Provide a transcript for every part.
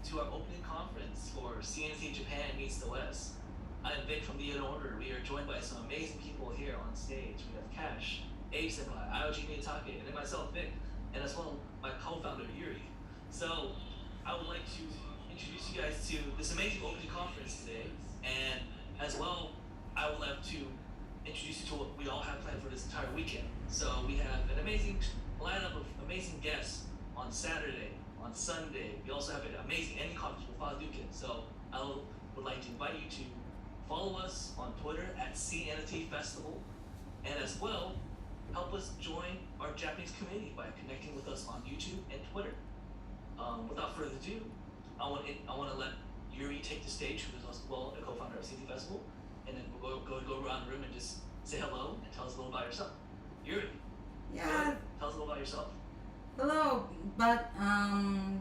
to our opening conference for CNC Japan Meets the West. I'm Vic from the In Order. We are joined by some amazing people here on stage. We have Cash, Senpai, IOG Miyatake, and then myself, Vic, and as well my co-founder, Yuri. So I would like to introduce you guys to this amazing opening conference today, and as well, I would like to introduce you to what we all have planned for this entire weekend. So we have an amazing lineup of amazing guests on Saturday, on Sunday. We also have an amazing ending conference with Fadukin. So I would like to invite you to follow us on Twitter at CNFT Festival, and as well, help us join our Japanese community by connecting with us on YouTube and Twitter. Without further ado, I want to let Yuri take the stage, who is as well a co-founder of CNFT Festival, and then we'll go around the room and just say hello and tell us a little about yourself. Yuri, Yeah. tell us a little about yourself. Hello, but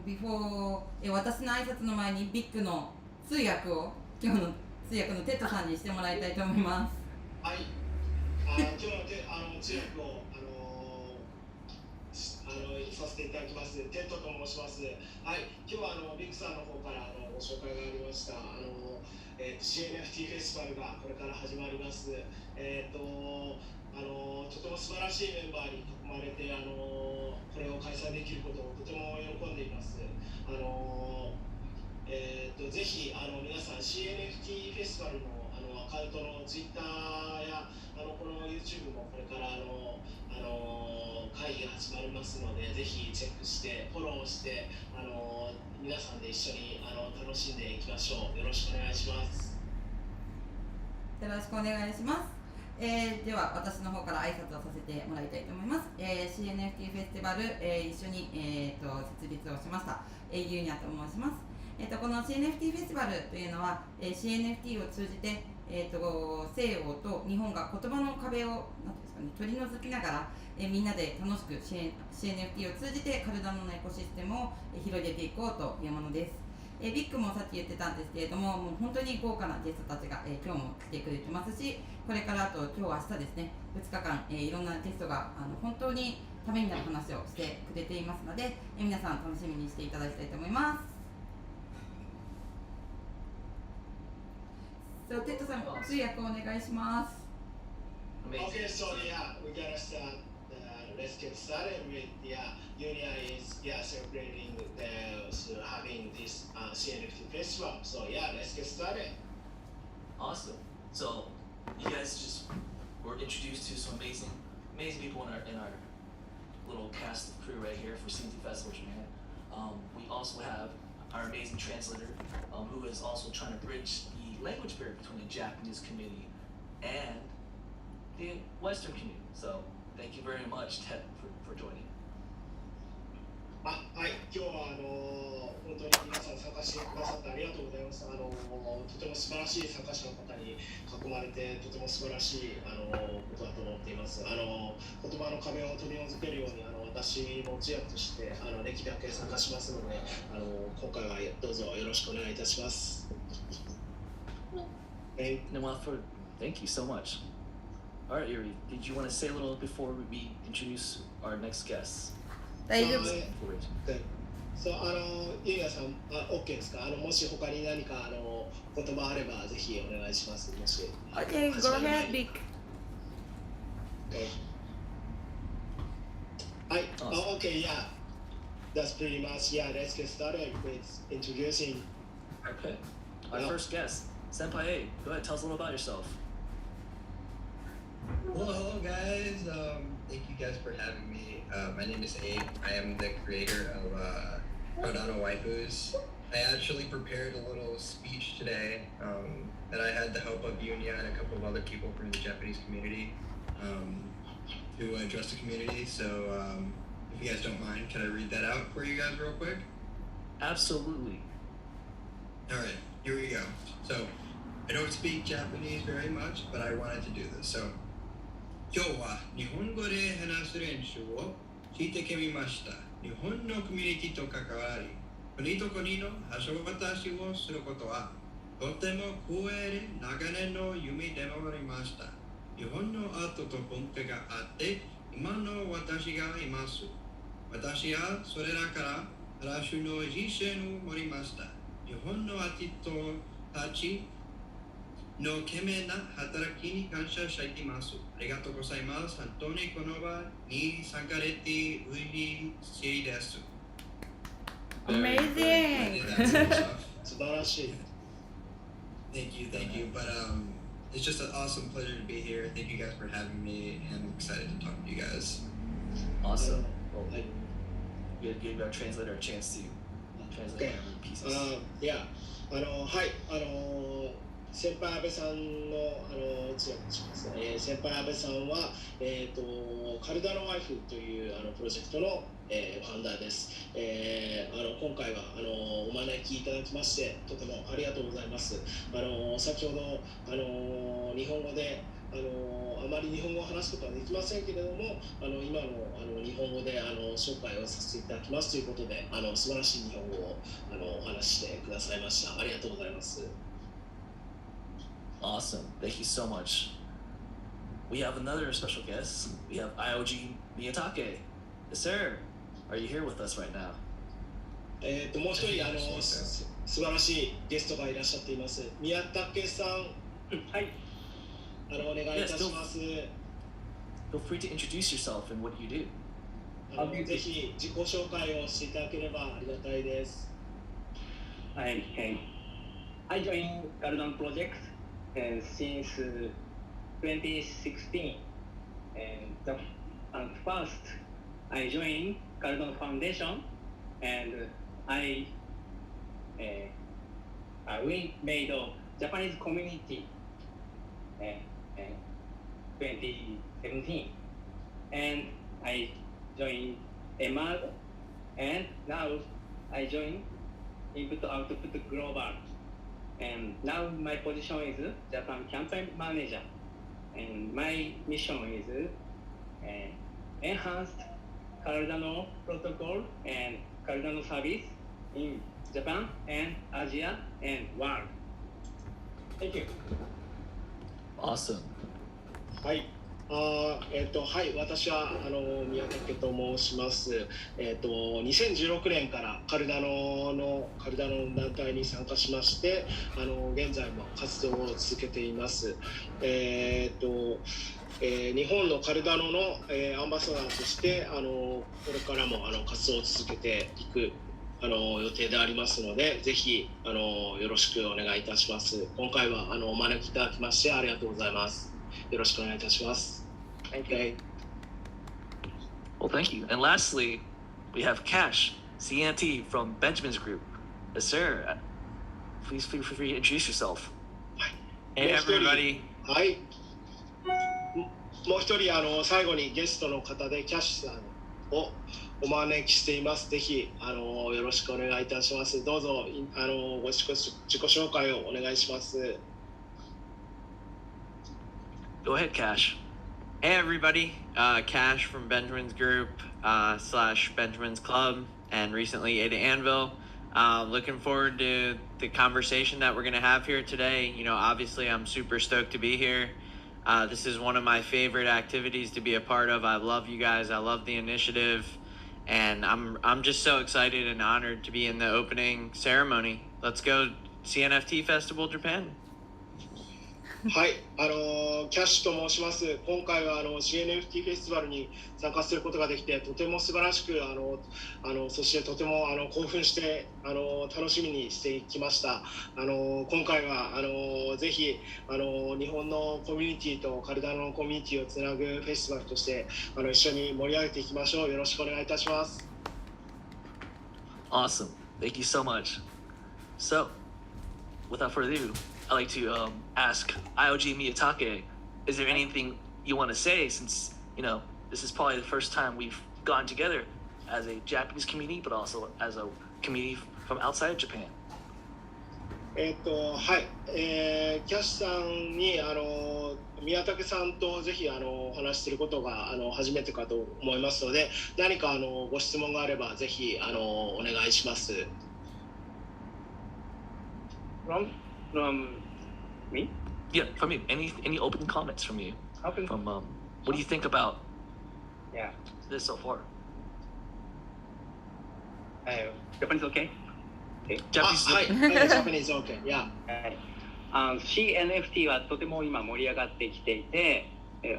before 私の挨拶の前にビッグの通訳を今日の通訳のテッドさんにしてもらいたいと思います。はい。今日の通訳をさせていただきます。テッドと申します。はい。今日はビッグさんの方からご紹介がありました。CNFT フェスティバルがこれから始まります。とても素晴らしいメンバーに囲まれてこれを開催できることをとても喜んでいます。ぜひ皆さん CNFT フェスティバルのアカウントの Twitter やこの YouTube もこれから会議が始まりますので、ぜひチェックしてフォローして皆さんで一緒に楽しんでいきましょう。よろしくお願いします。よろしくお願いします。では私の方から挨拶をさせてもらいたいと思います。CNFT フェスティバル、一緒に、設立をしました、ユーニャと申します。この CNFT フェスティバルというのは、CNFT を通じて、西欧と日本が言葉の壁を取り除きながら、みんなで楽しく CNFT を通じてカルダノのエコシステムを広げていこうというものです。ビッグもさっき言ってたんですけれども、もう本当に豪華なゲストたちが、今日も来てくれてますし、これからあと今日明日ですね、2日間、いろんなゲストが本当にためになる話をしてくれていますので、皆さん楽しみにしていただきたいと思います。テッドさん、通訳お願いします。Okay, so yeah, we gotta start. Let's get started with Yunya is celebrating having this CNFT festival. So yeah, let's get started. Awesome. So you guys just were introduced to some amazing people in our little cast of crew right here for CNFT Festival Japan. We also have our amazing translator, who is also trying to bridge the language barrier between the Japanese community and the Western community. So thank you very much, Ted, for joining. はい、今日は本当に皆さん参加してくださってありがとうございます。とても素晴らしい参加者の方に囲まれて、とても素晴らしいことだと思っています。言葉の壁を取り除けるように私も通訳としてできるだけ参加しますので、今回はどうぞよろしくお願いいたします。Thank you so much. All right, Yuri, did you want to say a little before we introduce our next guests? 大丈夫です。そう、ゆうやさん、OK ですか？もし他に何か言葉あればぜひお願いします。もし。Okay, go ahead, Vic. Okay. はい、Okay, yeah. That's pretty much, yeah, let's get started with introducing. Okay. Our first guest, Senpai, go ahead, tell us a little about yourself. Hello guys, thank you guys for having me. My name is Abe. I am the creator of Cardano Waifus. I actually prepared a little speech today that I had the help of Yunya and a couple of other people from the Japanese community to address the community. So if you guys don't mind, can I read that out for you guys real quick? Absolutely. Alright, here we go. So I don't speak Japanese very much, but I wanted to do this. So 今日は日本語で話す練習をしてきました。日本のコミュニティと関わり、国と国の橋渡しをすることはとても光栄で長年の夢でもありました。日本のアートと文化があって、今の私がいます。私はそれらから話の人生を持りました。日本のアーティストたちの懸命な働きに感謝しています。ありがとうございます。本当にこの場に参加できて嬉しいです。Amazing! 素晴らしい。Thank you. But it's just an awesome pleasure to be here. Thank you guys for having me, and I'm excited to talk to you guys. Awesome. Well, you gave our translator a chance to translate every piece. いや、はい、先輩安倍さんの通訳します。先輩安倍さんは、カルダノワイフというプロジェクトの、ファウンダーです。今回はお招きいただきましてとてもありがとうございます。先ほど日本語であまり日本語を話すことはできませんけれども、今の日本語で紹介をさせていただきますということで、素晴らしい日本語をお話ししてくださいました。ありがとうございます。Awesome. Thank you so much. We have another special guest. We have IOG Miyatake. Yes, sir. Are you here with us right now? もう一人素晴らしいゲストがいらっしゃっています。宮武さん。はい。お願いいたします。Feel free to introduce yourself and what you do. ぜひ自己紹介をしていただければありがたいです。はい。I joined Cardano project since 2016, and first I joined Cardano Foundation, and we made a Japanese community 2017, and I joined MR, and now I joined Input Output Global, and now my position is Japan Campaign Manager, and my mission is enhanced Cardano protocol and Cardano service in Japan and Asia and world. Thank you. Awesome. はい。はい、私は宮武と申します。2016年からカルダノの団体に参加しまして、現在も活動を続けています。日本のカルダノの、アンバサダーとしてこれからも活動を続けていく予定でありますので、ぜひよろしくお願いいたします。今回はお招きいただきましてありがとうございます。よろしくお願いいたします。Okay. Well, thank you. And lastly, we have Cash, CNT from Benjamin's group. Yes, sir. Please feel free to introduce yourself. Hey, everybody. はい。もう一人最後にゲストの方でキャッシュさんをお招きしています。ぜひよろしくお願いいたします。どうぞご自己紹介をお願いします。Go ahead, Cash. Hey everybody, Cash from Benjamin's group / Benjamin's club, and recently Ada Anvil. Looking forward to the conversation that we're going to have here today. You know, obviously I'm super stoked to be here. This is one of my favorite activities to be a part of. I love you guys. I love the initiative, and I'm just so excited and honored to be in the opening ceremony. Let's go CNFT Festival Japan. はい、キャッシュと申します。今回はCNFT フェスティバルに参加することができてとても素晴らしくそしてとても興奮して楽しみにしてきました。今回はぜひ日本のコミュニティとカルダノのコミュニティをつなぐフェスティバルとして一緒に盛り上げていきましょう。よろしくお願いいたします。Awesome. Thank you so much. So, without further ado, I'd like to ask IOG Miyatake, is there anything you want to say since, you know, this is probably the first time we've gotten together as a Japanese community, but also as a community from outside Japan? はい、キャッシュさんに宮武さんとぜひお話しすることが初めてかと思いますので、何かご質問があればぜひお願いします。From me? Yeah, from you. Any opening comments from you? From what do you think about this so far? Japanese okay? OK? はい、Japanese OK、yeah。CNFT はとても今盛り上がってきていて、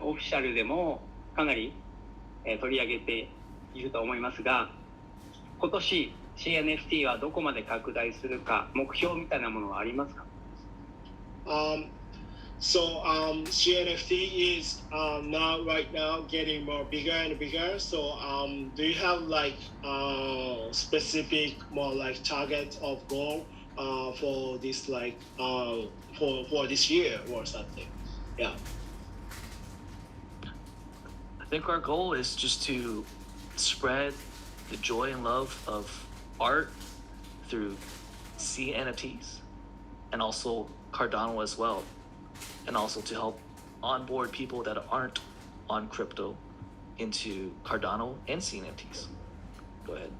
オフィシャルでもかなり、取り上げていると思いますが、今年 CNFT はどこまで拡大するか目標みたいなものはありますか？ So CNFT is right now getting more bigger and bigger. So do you have like specific more like target of goal for this like for this year or something? Yeah. I think our goal is just to spread the joy and love of art through CNFTs and also Cardano as well, and also to help onboard people that aren't on crypto into Cardano and CNFTs. Go ahead.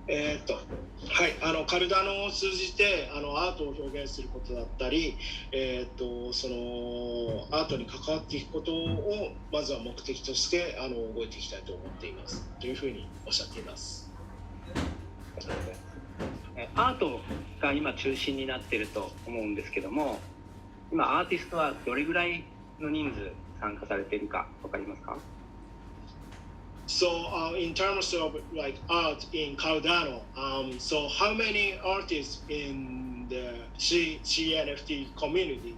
はい、カルダノを通じてアートを表現することだったり、そのアートに関わっていくことをまずは目的として動いていきたいと思っていますというふうにおっしゃっています。アートが今中心になっていると思うんですけども、今アーティストはどれぐらいの人数参加されているか分かりますか？ So in terms of like art in Cardano, so how many artists in the CNFT community?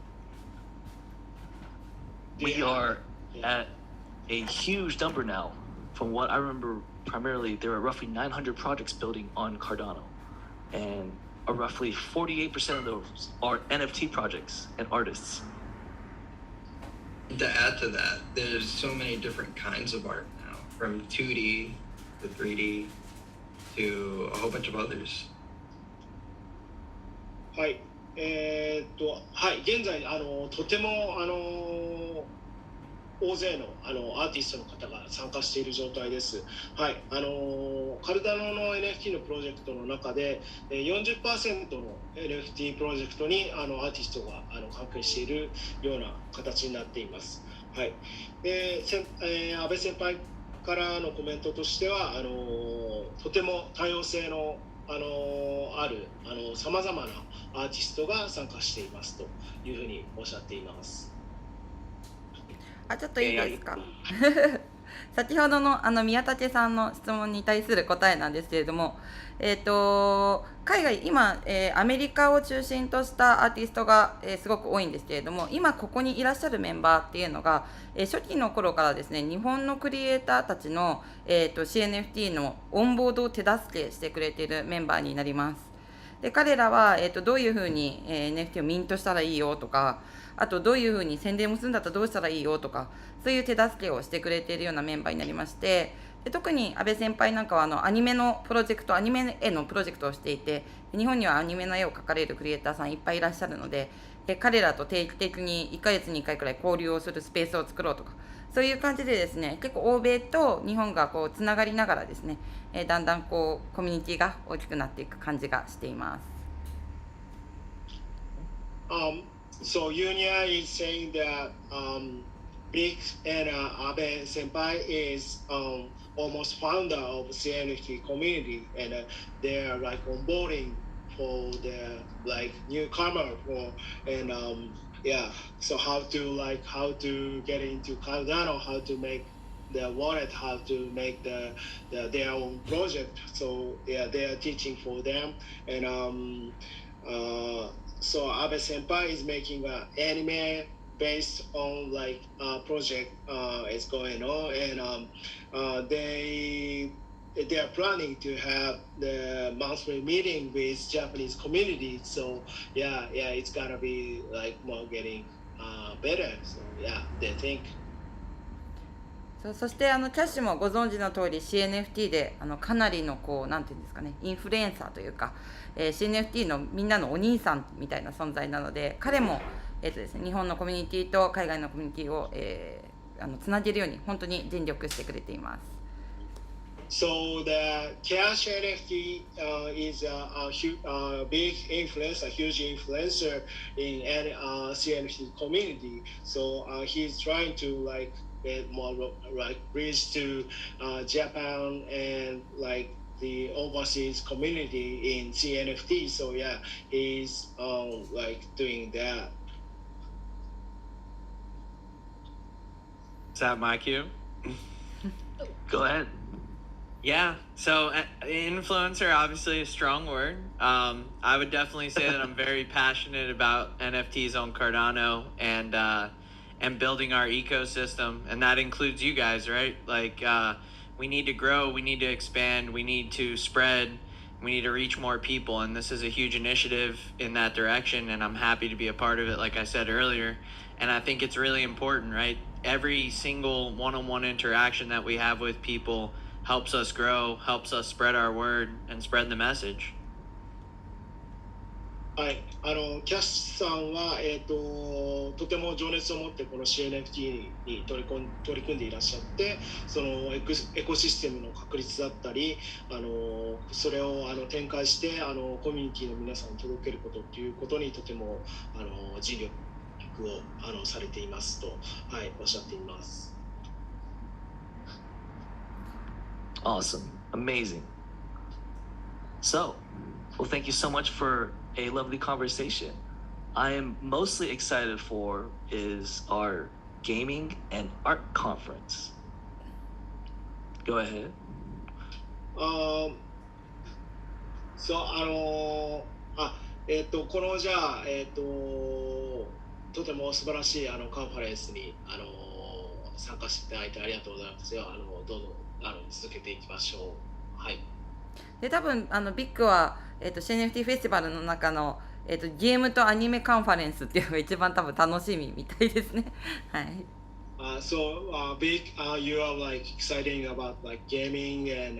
We are at a huge number now. From what I remember, primarily there are roughly 900 projects building on Cardano, and roughly 48% of those are NFT projects and artists. To add to that, there's so many different kinds of art now, from 2D to 3D to a whole bunch of others. はい、はい、現在とても大勢のアーティストの方が参加している状態です。はい、カルダノの NFT のプロジェクトの中で 40% の NFT プロジェクトにアーティストが関係しているような形になっています。はい、で、安倍先輩からのコメントとしてはとても多様性のあるさまざまなアーティストが参加していますというふうにおっしゃっています。ちょっといいですか？先ほどの宮武さんの質問に対する答えなんですけれども、海外今、アメリカを中心としたアーティストが、すごく多いんですけれども、今ここにいらっしゃるメンバーっていうのが、初期の頃からですね、日本のクリエイターたちの、CNFT のオンボードを手助けしてくれているメンバーになります。で、彼らは、どういうふうに、NFT をミントしたらいいよとか、あとどういうふうに宣伝をするんだったらどうしたらいいよとか、そういう手助けをしてくれているようなメンバーになりまして、で特に安倍先輩なんかはアニメのプロジェクト、アニメ絵のプロジェクトをしていて、日本にはアニメの絵を描かれるクリエイターさんいっぱいいらっしゃるので、彼らと定期的に1ヶ月に1回くらい交流をするスペースを作ろうとか、そういう感じでですね、結構欧米と日本がこうつながりながらですね、だんだんこうコミュニティが大きくなっていく感じがしています。So Yunya is saying that Vicc and Abe Senpai is almost founder of CNFT community, and they are like onboarding for the like newcomer for and yeah. So how to get into Cardano, how to make the wallet, how to make their own project. So yeah, they are teaching for them, and so Abe Senpai is making an anime based on like project is going on, and they are planning to have the monthly meeting with Japanese community. So yeah, it's gonna be like more getting better. So yeah, they think. そしてキャッシュもご存知の通り CNFT でかなりのこうなんていうんですかね、インフルエンサーというか、CNFT のみんなのお兄さんみたいな存在なので、彼も、ですね、日本のコミュニティと海外のコミュニティを、つなげるように本当に尽力してくれています。So the Cash NFT is a big influencer, a huge influencer in CNFT community. So he's trying to like get more like bridge to Japan and like the overseas community in CNFT. So yeah, he's like doing that. Is that my cue? Go ahead. Yeah, so influencer, obviously a strong word. I would definitely say that I'm very passionate about NFTs on Cardano and building our ecosystem, and that includes you guys, right? Like, we need to grow, we need to expand, we need to spread, we need to reach more people, and this is a huge initiative in that direction, and I'm happy to be a part of it, like I said earlier. And I think it's really important, right? Every single one-on-one interaction that we have with people helps us grow, helps us spread our word and spread the message. はい、キャッシュさんは、とても情熱を持ってこの CNFT に取り組んでいらっしゃって、そのエコシステムの確立だったり、それを展開してコミュニティの皆さんに届けることっていうことにとても尽力をされていますと、はい、おっしゃっています。Awesome. Amazing. So, well, thank you so much for a lovely conversation. I am mostly excited for is our gaming and art conference. Go ahead. このじゃあ、とても素晴らしいカンファレンスに参加していただいてありがとうございますよ。どうぞ続けていきましょう。はい。で多分ビッグは、CNFT フェスティバルの中の、ゲームとアニメカンファレンスっていうのが一番多分楽しみみたいですね。はい。Vic, you are like exciting about like gaming and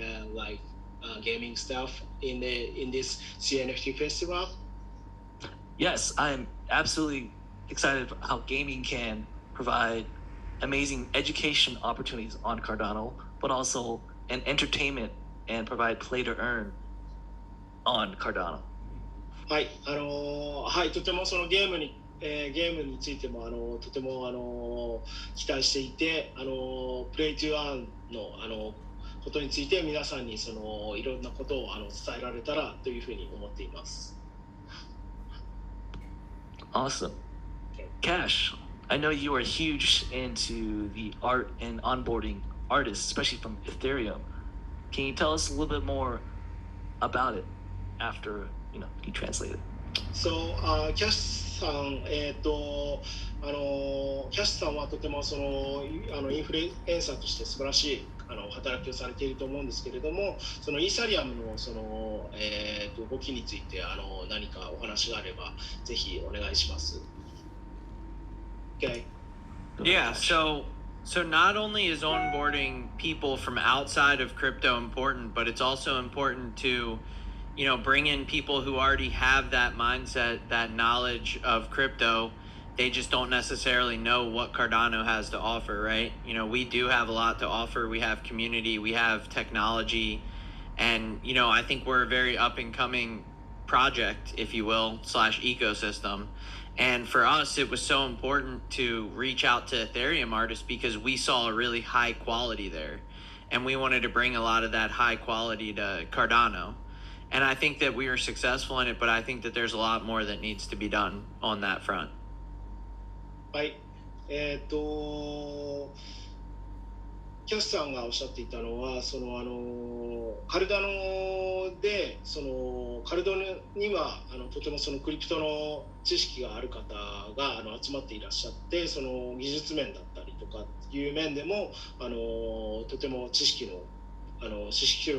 gaming stuff in this CNFT festival. Yes, I'm absolutely excited for how gaming can provide amazing education opportunities on Cardano, but also an entertainment and provide play to earn on Cardano. はい、はい、とてもそのゲームについてもとても期待していて、プレイトゥアーンのことについて皆さんにいろんなことを伝えられたらというふうに思っています。Awesome. Cash, I know you are huge into the art and onboarding artists, especially from Ethereum. Can you tell us a little bit more about it after you translate it? So, キャッシュさん、キャッシュさんはとてもインフルエンサーとして素晴らしい働きをされていると思うんですけれども、そのイーサリアムの動きについて何かお話があればぜひお願いします。Okay. Yeah, so not only is onboarding people from outside of crypto important, but it's also important to, bring in people who already have that mindset, that knowledge of crypto. They just don't necessarily know what Cardano has to offer, right? We do have a lot to offer. We have community, we have technology, and, I think we're a very up and coming project, if you will, / ecosystem. And for us, it was so important to reach out to Ethereum artists because we saw a really high quality there. And we wanted to bring a lot of that high quality to Cardano. And I think that we were successful in it, but I think that there's a lot more that needs to be done on that front. はい。キャスさんがおっしゃっていたのは、カルダノでカルダノにはとてもクリプトの知識がある方が集まっていらっしゃって、技術面だったりとかいう面でもとても知識量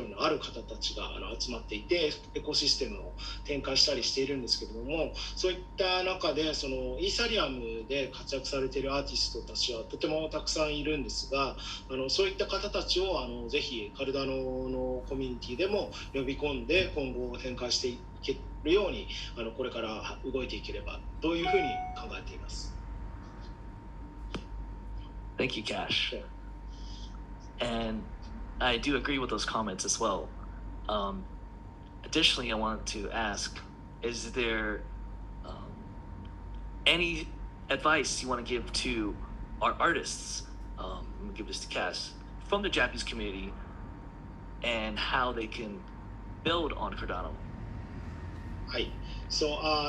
のある方たちが集まっていて、エコシステムを展開したりしているんですけれども、そういった中でイーサリアムで活躍されているアーティストたちはとてもたくさんいるんですが、そういった方たちをぜひカルダノのコミュニティでも呼び込んで今後展開していけるようにこれから動いていければというふうに考えています。Thank you, Cash. And I do agree with those comments as well. Additionally, I want to ask, is there any advice you want to give to our artists, I'm going to give this to Cass, from the Japanese community, and how they can build on Cardano? はい。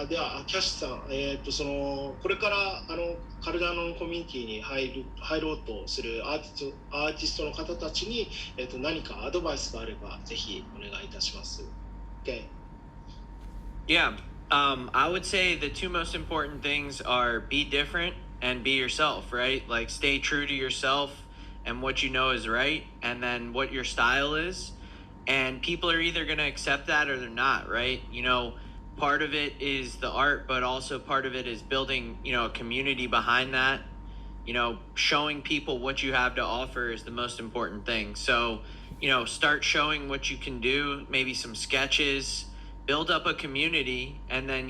ではキャッシュさん、これからカルダノのコミュニティに入ろうとするアーティストの方たちに、何かアドバイスがあればぜひお願いいたします。Okay. Yeah, I would say the two most important things are be different and be yourself, right? Like stay true to yourself and what you know is right, and then what your style is. And people are either going to accept that or they're not, right? Part of it is the art, but also part of it is building, a community behind that. Showing people what you have to offer is the most important thing. So, start showing what you can do, maybe some sketches, build up a community, and then,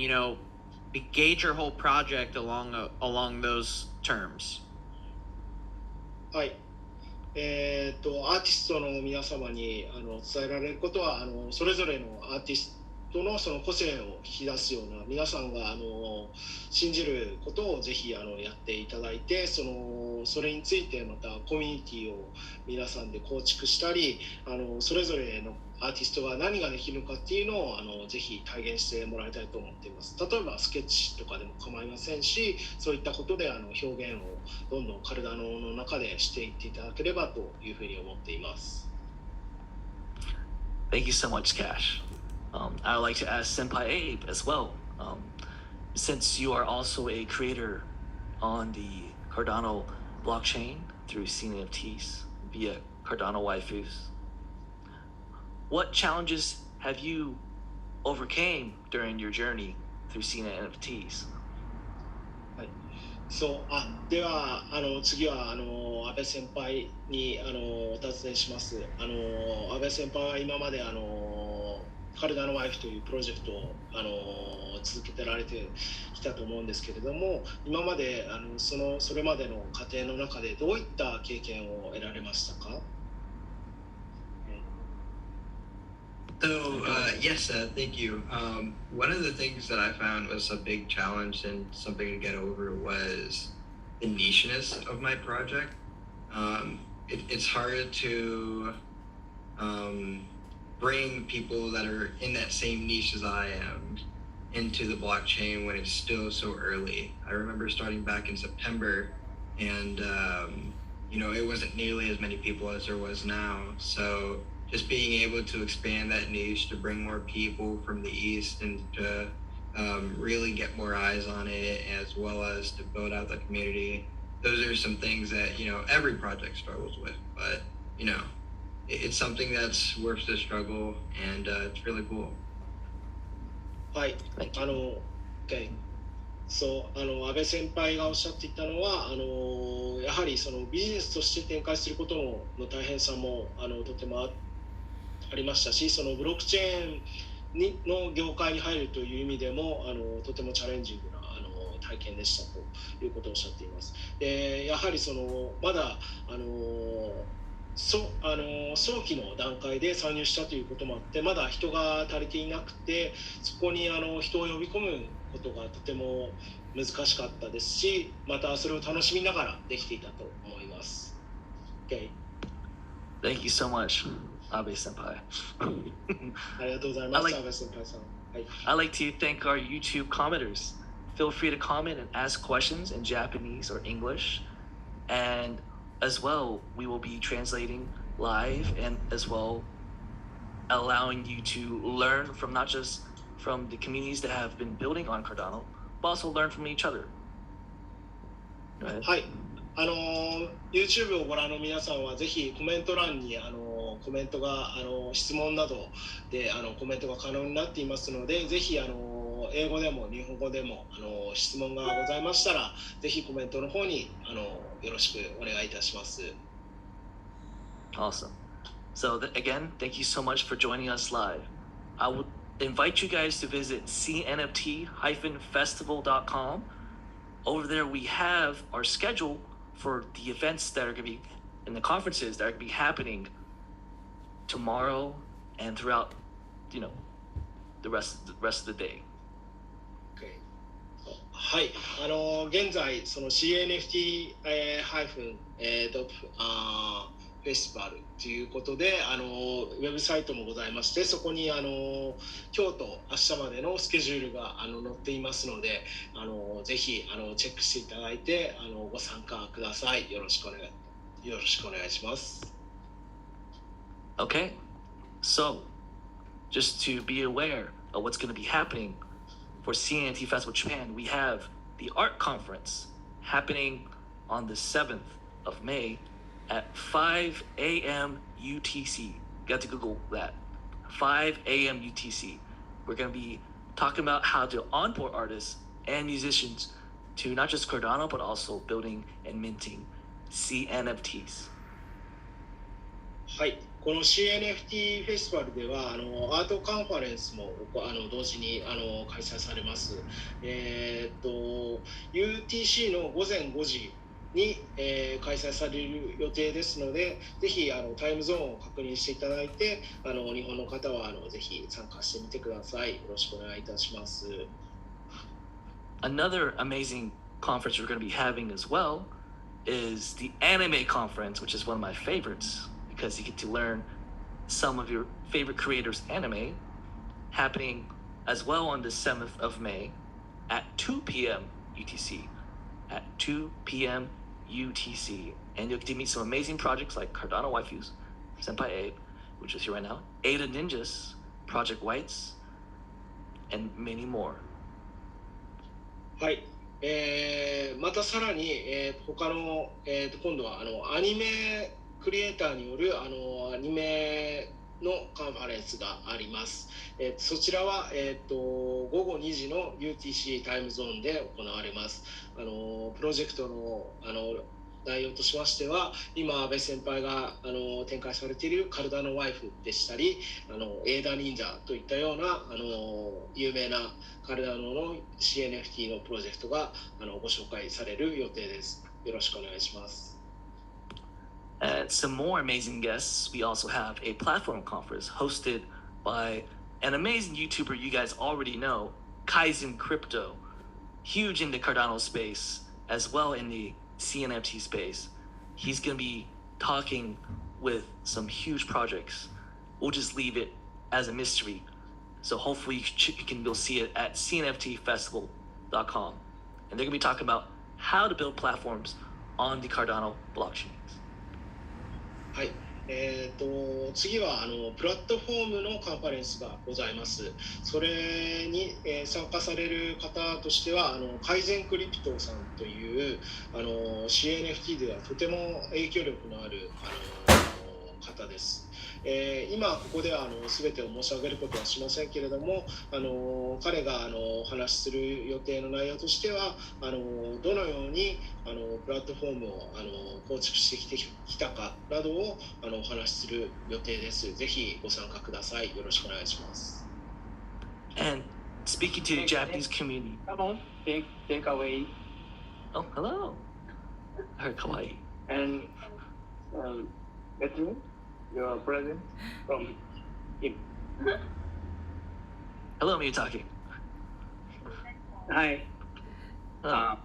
gauge your whole project along those terms. はい。アーティストの皆様に伝えられることはそれぞれのアーティストのその個性を引き出すような皆さんが信じることをぜひやっていただいてそれについてまたコミュニティを皆さんで構築したりそれぞれのアーティストが何ができるかっていうのをぜひ体現してもらいたいと思っています。例えばスケッチとかでも構いませんしそういったことで表現をどんどんカルダノの中でしていっていただければというふうに思っています。Thank you so much, Cash. I would like to ask Senpai Abe as well. Since you are also a creator on the Cardano blockchain through CNFTs via Cardano waifus, what challenges have you overcame during your journey through CNFTs? では次は安倍先輩にお尋ねします。安倍先輩は今までカルダノワイフというプロジェクトを続けてられてきたと思うんですけれども今までそれまでの過程の中でどういった経験を得られましたか？ So, yes, thank you. One of the things that I found was a big challenge and something to get over was the nicheness of my project. It's hard to bring people that are in that same niche as I am into the blockchain when it's still so early. I remember starting back in September and, it wasn't nearly as many people as there was now. So just being able to expand that niche to bring more people from the East and to really get more eyes on it as well as to build out the community. Those are some things that, every project struggles with, but, it's something that's worth the struggle and it's really cool. はい。Okay. 安倍先輩がおっしゃっていたのはやはりビジネスとして展開することの大変さもとてもありましたしブロックチェーンの業界に入るという意味でもとてもチャレンジングな体験でしたということをおっしゃっています。でやはりまだ早期の段階で参入したということもあってまだ人が足りていなくてそこに人を呼び込むことがとても難しかったですしまたそれを楽しみながらできていたと思います。Okay. Thank you so much, Abe Senpai. ありがとうございます、安倍先輩さん。はい。I'd like to thank our YouTube commenters. Feel free to comment and ask questions in Japanese or English. And as well, we will be translating live and as well allowing you to learn from not just from the communities that have been building on Cardano, but also learn from each other. はい。YouTube をご覧の皆さんはぜひコメント欄にコメントが質問などでコメントが可能になっていますのでぜひ英語でも日本語でも質問がございましたらぜひコメントの方によろしくお願いいたします。Awesome. So again, thank you so much for joining us live. I would invite you guys to visit cnft-festival.com. Over there we have our schedule for the events that are going to be in the conferences that are going to be happening tomorrow and throughout, the rest of the day. はい、現在その CNFT-フフェスティバルということでウェブサイトもございまして、そこに今日と明日までのスケジュールが載っていますので、ぜひチェックしていただいてご参加ください。よろしくお願いします。 Okay, so just to be aware of what's going to be happening for CNFT Festival Japan, we have the art conference happening on the 7th of May at 5 a.m. UTC. You got to Google that. 5 a.m. UTC. We're going to be talking about how to onboard artists and musicians to not just Cardano, but also building and minting CNFTs. はい、この CNFT フェスティバルではアートカンファレンスも同時に開催されます。UTC の午前5時に、開催される予定ですので、ぜひタイムゾーンを確認していただいて日本の方はぜひ参加してみてください。よろしくお願いいたします。 Another amazing conference we're going to be having as well is the anime conference, which is one of my favorites because you get to learn some of your favorite creators' anime, happening as well on the 7th of May at 2 p.m. UTC. At 2 p.m. UTC. And you'll get to meet some amazing projects like Cardano Waifus, Senpai Abe, which is here right now, Ada Ninjas, Project Whites, and many more. はい、またさらに、他の、今度はアニメクリエイターによるアニメのカンファレンスがあります。そちらは、午後2時の UTC タイムゾーンで行われます。プロジェクトの内容としましては、今安倍先輩が展開されているカルダノワイフでしたり、エーダ忍者といったような有名なカルダノの CNFT のプロジェクトがご紹介される予定です。よろしくお願いします。And some more amazing guests. We also have a platform conference hosted by an amazing YouTuber you guys already know, Kaizen Crypto. Huge in the Cardano space, as well in the CNFT space. He's going to be talking with some huge projects. We'll just leave it as a mystery. So hopefully you can go see it at cnftfestival.com. And they're going to be talking about how to build platforms on the Cardano blockchains. はい、次はプラットフォームのカンファレンスがございます。それに、参加される方としては改善クリプトさんというCNFT ではとても影響力のある方です。今ここでは全てを申し上げることはしませんけれども、彼がお話しする予定の内容としてはどのようにプラットフォームを構築してきたかなどをお話しする予定です。ぜひご参加ください。よろしくお願いします。 And speaking to the Japanese community. Come on, take away. Oh, hello. Very kawaii. And let me your present from him. Hello, Miyatake. Hi. Hello.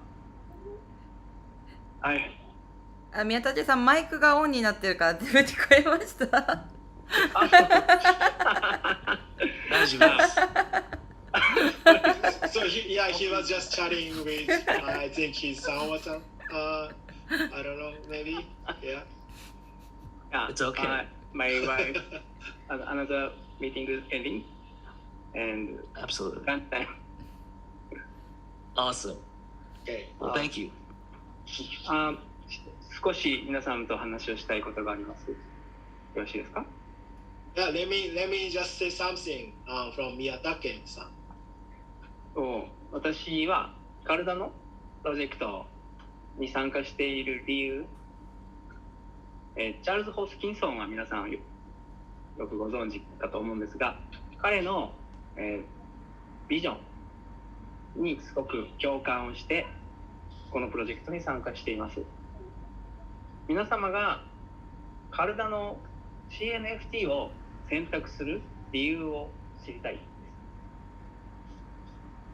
Hi. 宮武さん、マイクがオンになってるから全部聞こえました。大丈夫です。So he was just chatting with I think his son or something. I don't know, maybe. Yeah. It's okay. My wife has another meeting is ending, and Absolutely. time. Awesome. Okay. Well, thank you. 少し皆さんと話をしたいことがあります。よろしいですか？ Yeah, let me just say something from Miyatake さん。私はカルダのプロジェクトに参加している理由、チャールズ・ホスキンソンは皆さんよくご存知かと思うんですが、彼の、ビジョンにすごく共感をしてこのプロジェクトに参加しています。皆様がカルダの CNFT を選択する理由を知りたいです。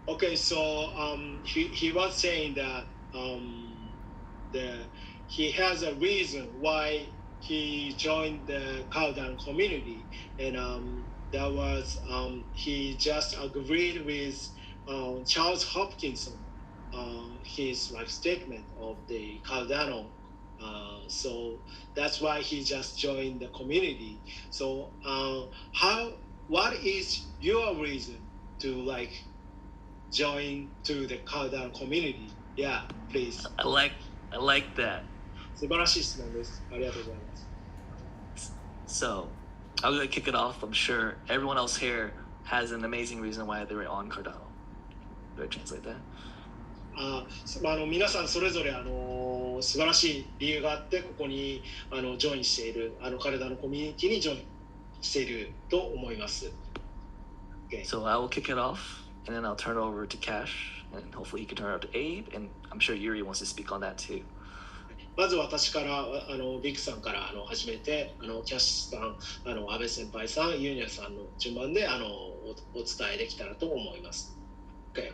Okay, so he was saying that he has a reason why he joined the Cardano community, and that was he just agreed with Charles Hopkinson, his like statement of the Cardano. So that's why he just joined the community. So what is your reason to like join to the Cardano community? Yeah, please. I like that. 素晴らしい質問です。ありがとうございます。So, I'm going to kick it off. I'm sure everyone else here has an amazing reason why they were on Cardano. Do I translate that? 皆さんそれぞれ素晴らしい理由があってここにジョインしているCardanoのコミュニティにジョインしていると思います。Okay. So I will kick it off, and then I'll turn it over to Cash, and hopefully he can turn it over to Abe, and I'm sure Yuri wants to speak on that too. まず私からビックさんから始めてキャッシュさん安倍先輩さんユーニャさんの順番でお伝えできたらと思います。Okay.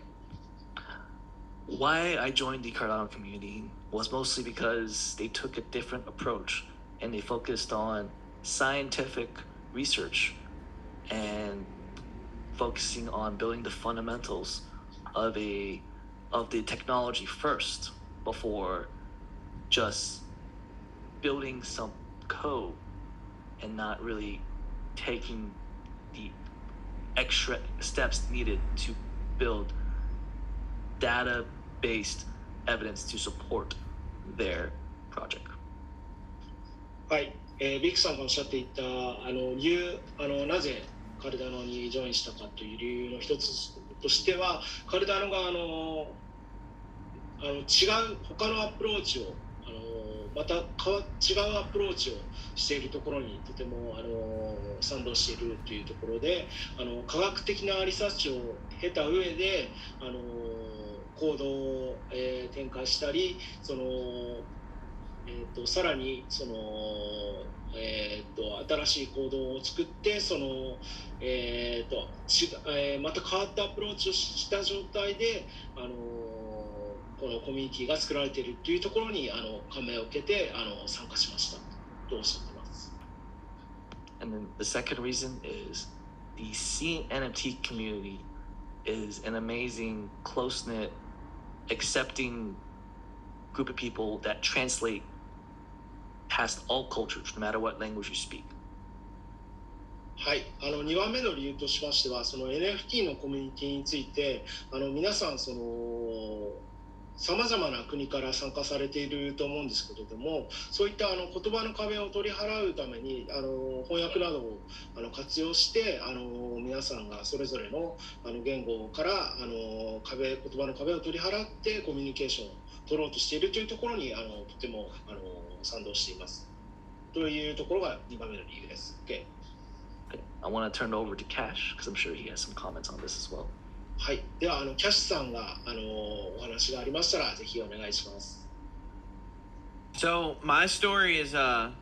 Why I joined the Cardano community was mostly because they took a different approach and they focused on scientific research and focusing on building the fundamentals of the technology first before just building some code and not really taking the extra steps needed to build data-based evidence to support their project. はい、ビックさんがおっしゃっていたなぜカルダノにジョインしたかという理由の一つとしてはカルダノが違う他のアプローチをまた違うアプローチをしているところにとても賛同しているというところで科学的なリサーチを経た上でコードを、展開したりさらに新しいコードを作ってまた変わったアプローチをした状態でこのコミュニティが作られているというところに感銘を受けて参加しましたとおっしゃってます。And then the second reason is the CNFT community is an amazing, close-knit, accepting group of people that translate past all cultures, no matter what language you speak. はい、2番目の理由としましてはNFT のコミュニティについて皆さんさまざまな国から参加されていると思うんですけれどもそういった言葉の壁を取り払うために翻訳などを活用して皆さんがそれぞれの言語から言葉の壁を取り払ってコミュニケーションを取ろうとしているというところにとても賛同していますというところが2番目の理由です。Okay. I want to turn it over to Cash because I'm sure he has some comments on this as well. はい、ではキャッシュさんがお話がありましたらぜひお願いします。So my story is I'll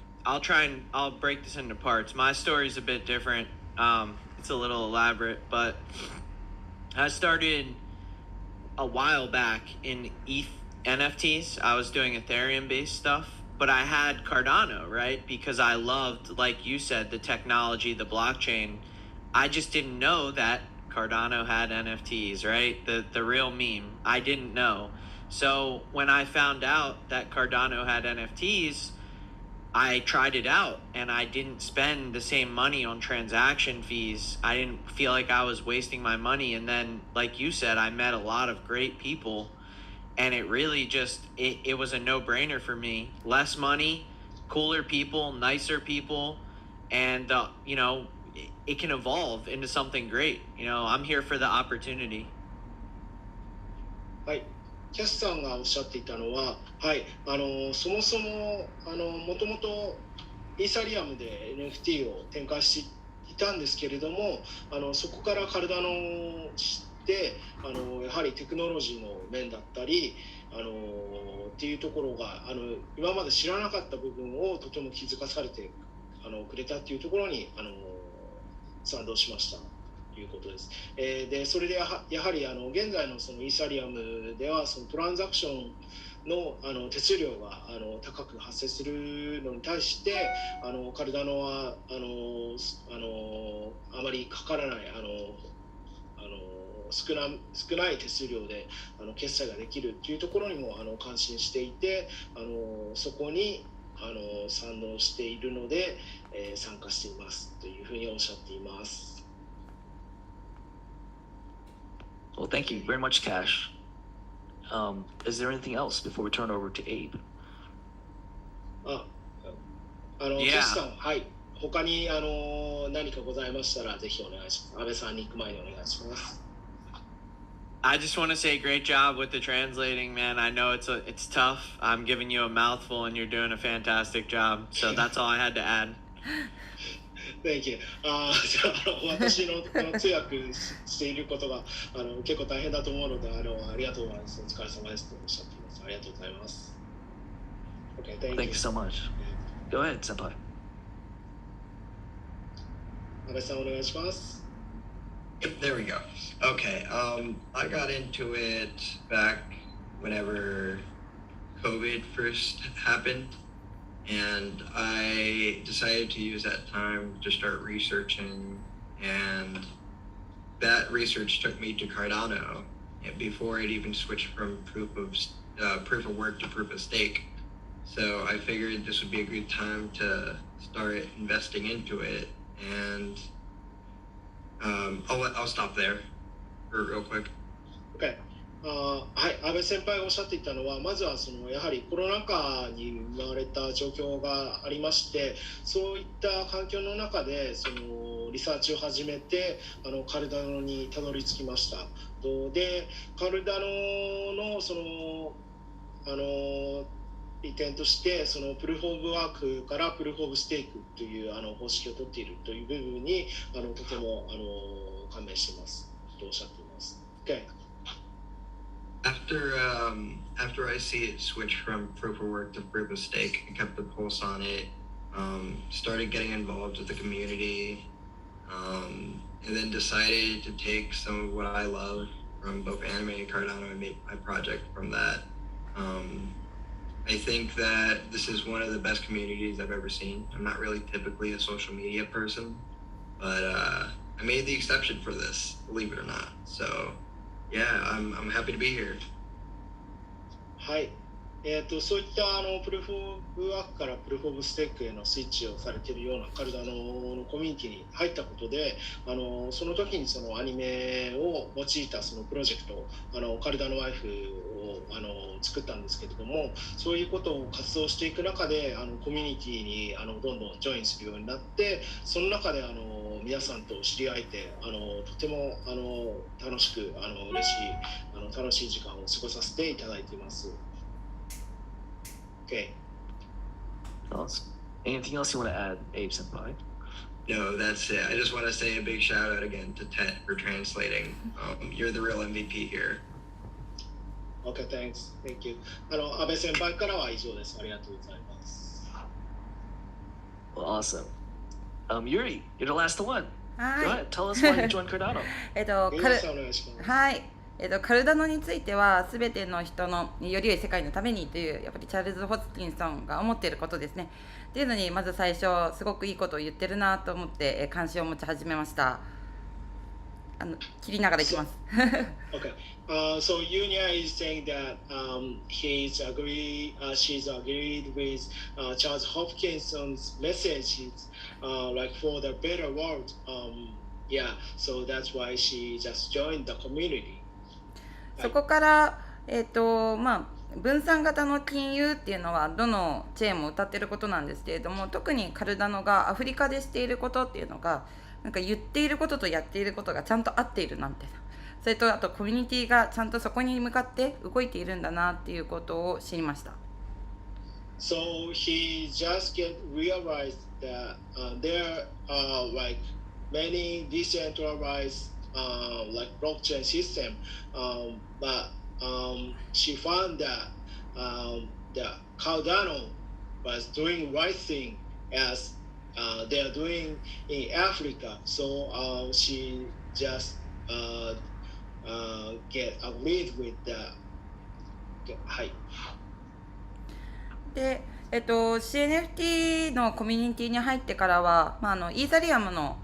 break this into parts. My story is a bit different. It's a little elaborate, but I started a while back in NFTs. I was doing Ethereum based stuff, but I had Cardano, right? Because I loved, like you said, the technology, the blockchain. I just didn't know that Cardano had NFTs, right? The real meme. I didn't know. So when I found out that Cardano had NFTs, I tried it out and I didn't spend the same money on transaction fees. I didn't feel like I was wasting my money. And then, like you said, I met a lot of great people and it really just, it was a no-brainer for me. Less money, cooler people, nicer people, and, it can evolve into something great. I'm here for the opportunity. はい、キャスさんがおっしゃっていたのは、はい、そもそももともとイーサリアムで NFT を展開していたんですけれども、そこからカルダノを知って、やはりテクノロジーの面だったり、っていうところが今まで知らなかった部分をとても気づかされてくれたっていうところに賛同しましたということです。でそれでやはり現在のそのイーサリアムではそのトランザクションの手数料が高く発生するのに対してカルダノはあまりかからない少ない手数料で決済ができるというところにも感心していてそこに賛同しているので、参加していますというふうにおっしゃっています。Well, thank you very much, Cash. Is there anything else before we turn over to Abe? キャシさん、はい。他に何かございましたらぜひお願いします。安倍さんに行く前にお願いします。I just want to say great job with the translating, man. I know it's tough. I'm giving you a mouthful and you're doing a fantastic job. So that's all I had to add. Thank you. じゃあ私の通訳していることが結構大変だと思うのでありがとうございます。お疲れ様ですとおっしゃっています。ありがとうございます。Okay, thank you so much. Go ahead, Senpai. 安倍さんお願いします。Yep, there we go. Okay, I got into it back whenever COVID first happened, and I decided to use that time to start researching, and that research took me to Cardano before it even switched from proof of work to proof of stake. So I figured this would be a good time to start investing into it, and I'll stop there real quick. Okay. はい、安倍先輩がおっしゃっていたのはまずはやはりコロナ禍に生まれた状況がありましてそういった環境の中でリサーチを始めてカルダノにたどり着きました。でカルダノの利点としてプルーフ・オブ・ワークからプルーフ・オブ・ステークという方式を取っているという部分にとても感銘していますとおっしゃっています。Okay. After I see it switch from proof of work to proof of stake, I kept the pulse on it, started getting involved with the community, and then decided to take some of what I love from both anime and Cardano and make my project from that. I think that this is one of the best communities I've ever seen. I'm not really typically a social media person, but I made the exception for this, believe it or not. So, yeah, I'm happy to be here. はい。そういったプルーフ・オブ・ワークからプルーフ・オブ・ステークへのスイッチをされているようなカルダノのコミュニティに入ったことでその時にアニメを用いたプロジェクトカルダノワイフを作ったんですけれどもそういうことを活動していく中でコミュニティにどんどんジョインするようになってその中で皆さんと知り合えてとても楽しく嬉しい楽しい時間を過ごさせていただいています。Okay. Awesome. Anything else you want to add, Abe Senpai? No, that's it. I just want to say a big shout out again to Tet for translating. You're the real MVP here. Okay, thanks. Thank you. 安倍先輩からは以上です。ありがとうございます。Well, awesome. Yuri, you're the last one. Hi. Go ahead. Tell us why you joined Cardano. はい。カルダノについては全ての人のより良い世界のためにというやっぱりチャールズ・ホスキンソンが思っていることですね。っていうのにまず最初すごくいいことを言ってるなと思って関心を持ち始めました。切りながらいきます。Okay. So Yunya is saying that she's agreed with Charles Hopkinson's messages like for the better world. Yeah. So that's why she just joined the community. そこから、分散型の金融っていうのはどのチェーンも謳っていることなんですけれども特にカルダノがアフリカでしていることっていうのがなんか言っていることとやっていることがちゃんと合っているなんてそれとあとコミュニティがちゃんとそこに向かって動いているんだなっていうことを知りました。So he just realized that there are like many decentralized like blockchain system, but she found that that Cardano was doing right thing as they are doing in Africa. So she just get agreed with the はい。で、CNFT のコミュニティに入ってからは、イーサリアムの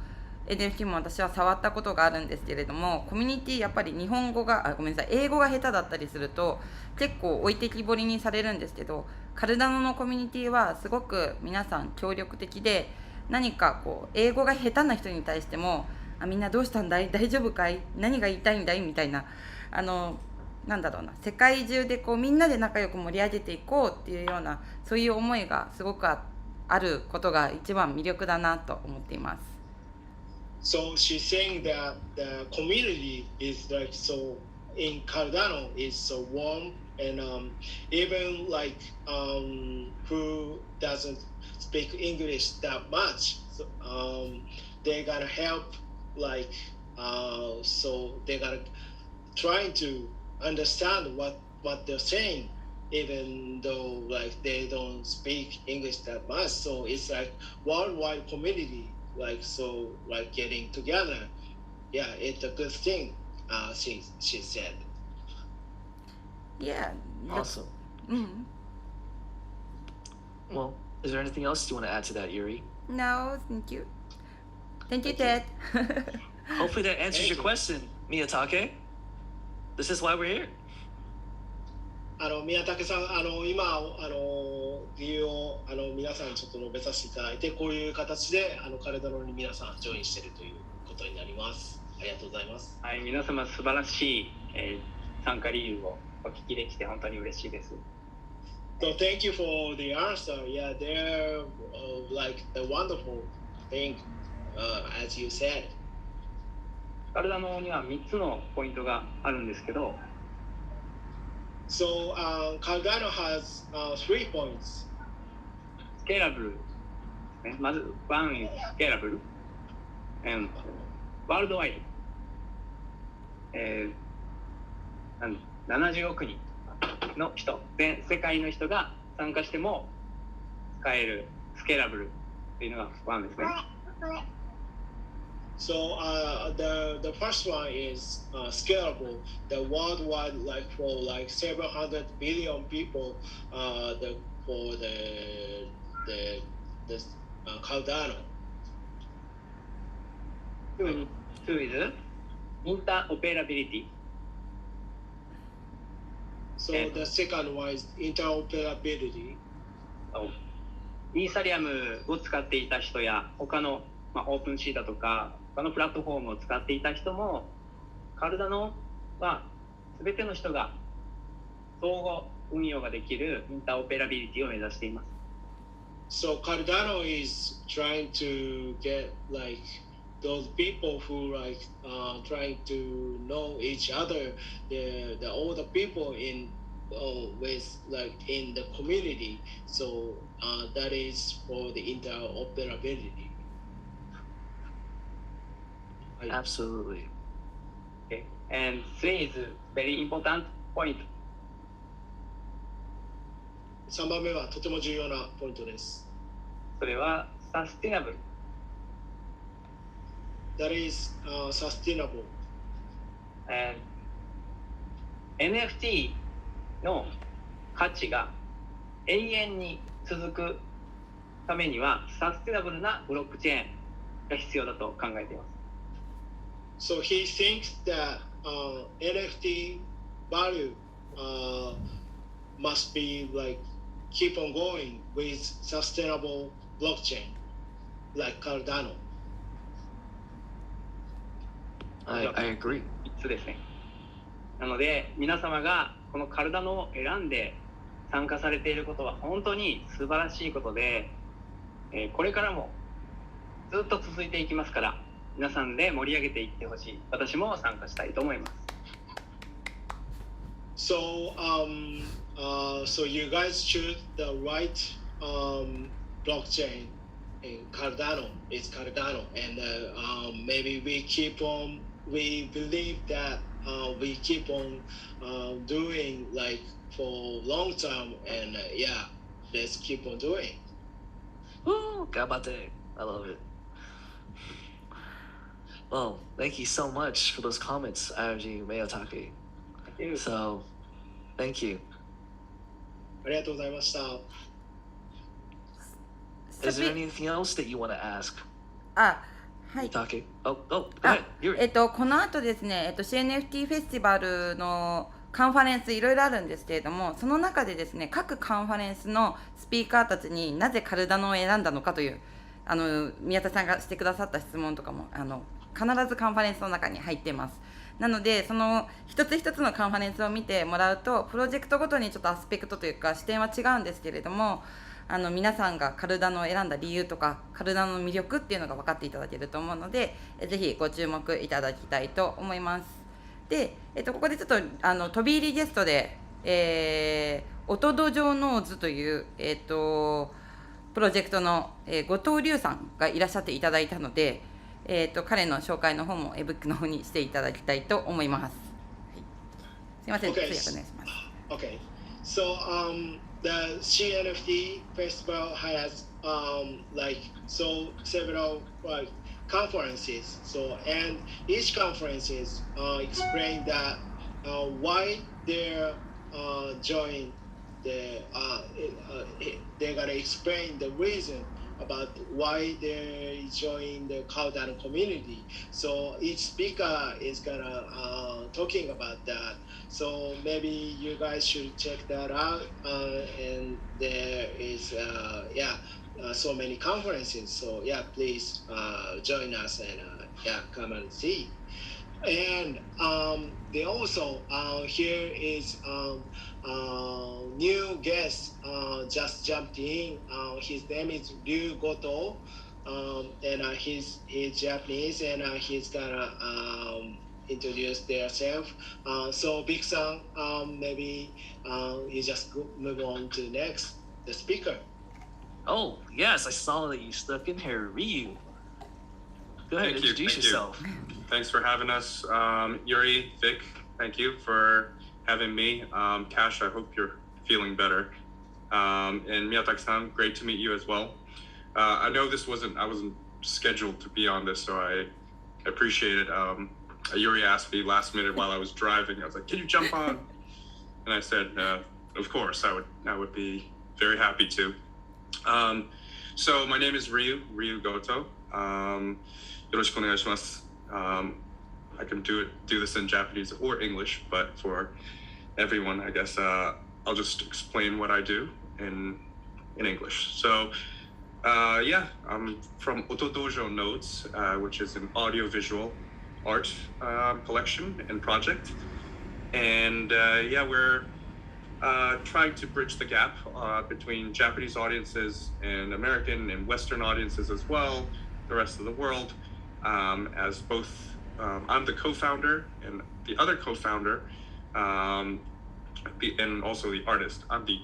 NFT も私は触ったことがあるんですけれども、コミュニティやっぱり日本語が英語が下手だったりすると結構置いてきぼりにされるんですけど、カルダノのコミュニティはすごく皆さん協力的で、何かこう英語が下手な人に対してもみんなどうしたんだい、大丈夫かい、何が言いたいんだいみたいな、なんだろうな、世界中でこうみんなで仲良く盛り上げていこうっていうような、そういう思いがすごくあることが一番魅力だなと思っています。So she's saying that the community is like so in Cardano is so warm and even like who doesn't speak English that much, so, they're gonna help like so they're gonna trying to understand what they're saying even though like they don't speak English that much. So it's like worldwide community. Like so, like getting together, yeah, it's a good thing. She said. Yeah. Awesome. Mm-hmm. Well, is there anything else you want to add to that, Yuri? No, thank you. Thank you, Ted. Hopefully that answers your question, Miyatake. This is why we're here. 宮武さん、今理由を皆さんにちょっと述べさせていただいて、こういう形でカルダノに皆さんジョインしているということになります。ありがとうございます。はい、皆様素晴らしい、参加理由をお聞きできて本当に嬉しいです。So thank you for the answer. Yeah, they're like the wonderful thing, as you said. カルダノには3つのポイントがあるんですけど。So Cardano has 3 points. スケーラブル、ね、まず1 is スケーラブル、ワールドワイド、70億人の人、全世界の人が参加しても使えるスケーラブルっていうのが1ですね。So the first one is scalable. The worldwide, like for like several hundred billion people, for the Cardano. Two is interoperability. So the second one is interoperability. イーサリアムを使っていた人や他のオープンシーだとか他のプラットフォームを使っていた人もカルダノは全ての人が相互運用ができるインターオペラビリティを目指しています。So Cardano is trying to get like those people who like trying to know each other, the all the people in with like in the community. So that is for the interoperability. Absolutely. Okay. And 3 is very important point. 3番目はとても重要なポイントです。それは sustainable. That is sustainable. And NFT の価値が永遠に続くためにはサステナブルなブロックチェーンが必要だと考えています。So he thinks that NFT value must be like keep on going with sustainable blockchain like Cardano. I agree. 3つですね。なので皆様がこのカルダノを選んで参加されていることは本当に素晴らしいことで、これからもずっと続いていきますから皆さんで盛り上げていってほしい。私も参加したいと思います。So so you guys choose the right blockchain in Cardano. It's Cardano, and maybe we believe that we keep on doing like for long term, and yeah, let's keep on doing. Woo, gabate. I love it. Well, thank you so much for those comments, IOG Miyatake. So, thank you. ありがとうございました。Is there anything else that you want to ask? はい。Miyatake? Oh, go ahead. この後ですね、CNFT フェスティバルのカンファレンスいろいろあるんですけれども、その中でですね、各カンファレンスのスピーカーたちになぜカルダノを選んだのかという宮田さんがしてくださった質問とかも必ずカンファレンスの中に入っています。なのでその一つ一つのカンファレンスを見てもらうと、プロジェクトごとにちょっとアスペクトというか視点は違うんですけれども、皆さんがカルダノを選んだ理由とかカルダノの魅力っていうのが分かっていただけると思うので、ぜひご注目いただきたいと思います。で、ここでちょっと飛び入りゲストで、音土壌ノーズという、プロジェクトの、後藤龍さんがいらっしゃっていただいたので、彼の紹介の方もViccの方にしていただきたいと思います。はい、すいません、通訳お願いします。Okay, so the CNFT festival has several conferences. So and each conferences explain that why they're join they're gonna explain the reason about why they're joining the Cardano community. So each speaker is gonna talking about that. So maybe you guys should check that out. And there is so many conferences. So please join us and come and see. And they also here is new guest just jumped in. His name is Ryu Goto, and he's Japanese, and he's gonna introduce themselves. So Vicc-san, maybe you just move on to the speaker. Oh yes, I saw that you stuck in here, Ryu. Go ahead, introduce yourself. Thanks for having us, Yuri, Vicc. Thank you for having me. Cash, I hope you're feeling better. And Miyatake-san, great to meet you as well. I know I wasn't scheduled to be on this, so I appreciate it. Yuri asked me last minute while I was driving. I was like, "Can you jump on?" And I said, "Of course, I would be very happy to." So my name is Ryu Goto. よろしくお願いします。I can do this in Japanese or English, but for everyone, I guess I'll just explain what I do in English. So, I'm from Otodojo Nodes, which is an audiovisual art collection and project. And we're trying to bridge the gap between Japanese audiences and American and Western audiences as well, the rest of the world, as both I'm the co-founder and the other co-founder, and also the artist. I'm the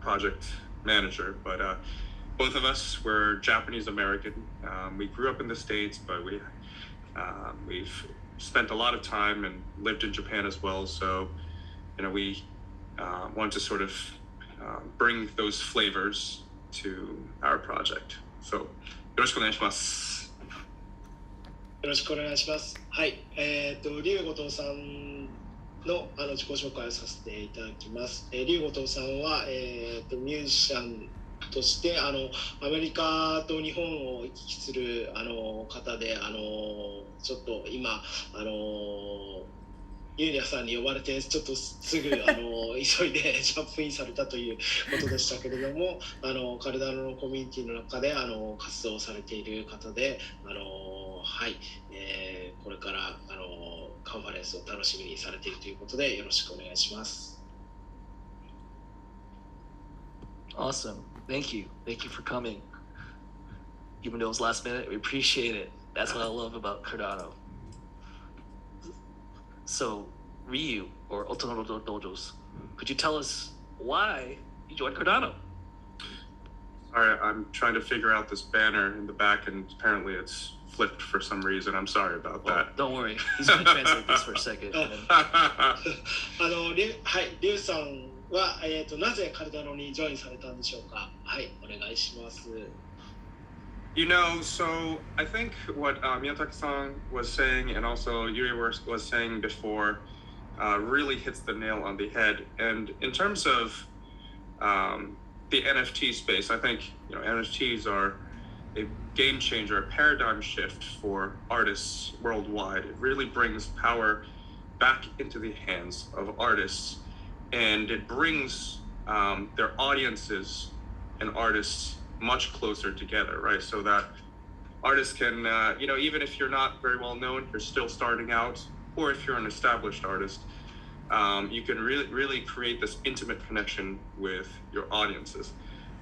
project manager, but both of us were Japanese American. We grew up in the States, but we've spent a lot of time and lived in Japan as well. So, we want to sort of bring those flavors to our project. So, よろしくお願いします。よろしくお願いします。はい、龍後藤さんの自己紹介をさせていただきます。龍後藤さんはミュージシャンとしてアメリカと日本を行き来する方でちょっと今ユーニャさんに呼ばれてちょっとすぐ急いでジャンプインされたということでしたけれどもカルダノのコミュニティの中で活動されている方ではい、これからカンファレンスを楽しみにされているということでよろしくお願いします。Awesome. Thank you for coming. Even though it was last minute, we appreciate it. That's what I love about Cardano. So, Ryu, or Otonodo Dojos, could you tell us why you joined Cardano? Sorry, I'm trying to figure out this banner in the back, and apparently it's flipped for some reason. I'm sorry about that. Don't worry. He's going to translate this for a second. はい、リュウさんは、なぜカルダノにジョインされたんでしょうか。はい、お願いします。So I think what Miyatake-san was saying and also Yuri was saying before really hits the nail on the head. And in terms of the NFT space, I think NFTs are a game changer, a paradigm shift for artists worldwide. It really brings power back into the hands of artists, and it brings their audiences and artists much closer together, right? So that artists can, even if you're not very well known, you're still starting out, or if you're an established artist, you can really create this intimate connection with your audiences.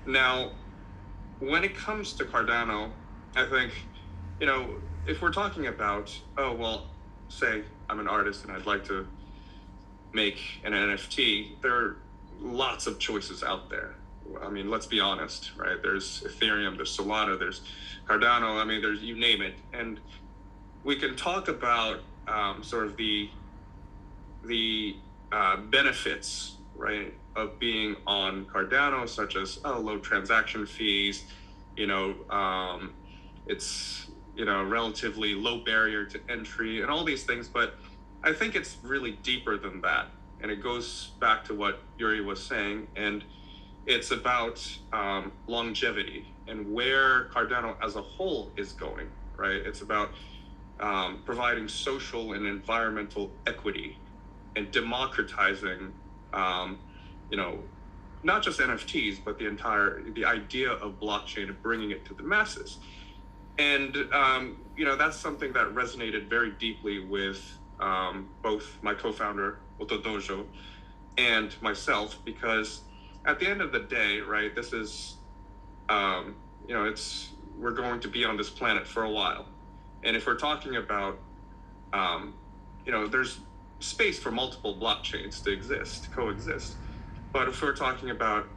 Now, when it comes to Cardano, I think, if we're talking about, say I'm an artist and I'd like to make an NFT, there are lots of choices out there. I mean, let's be honest, right? There's Ethereum, there's Solana, there's Cardano, there's, you name it. And we can talk about sort of the benefits, right, of being on Cardano, such as low transaction fees, it's relatively low barrier to entry and all these things, but I think it's really deeper than that, and it goes back to what Yuri was saying, and it's about longevity and where Cardano as a whole is going, right? It's about providing social and environmental equity and democratizing not just NFTs, but the idea of blockchain and bringing it to the masses. And, that's something that resonated very deeply with both my co-founder, Otodojo, and myself, because at the end of the day, right, this is, we're going to be on this planet for a while. And if we're talking about, there's space for multiple blockchains to coexist. But if we're talking about,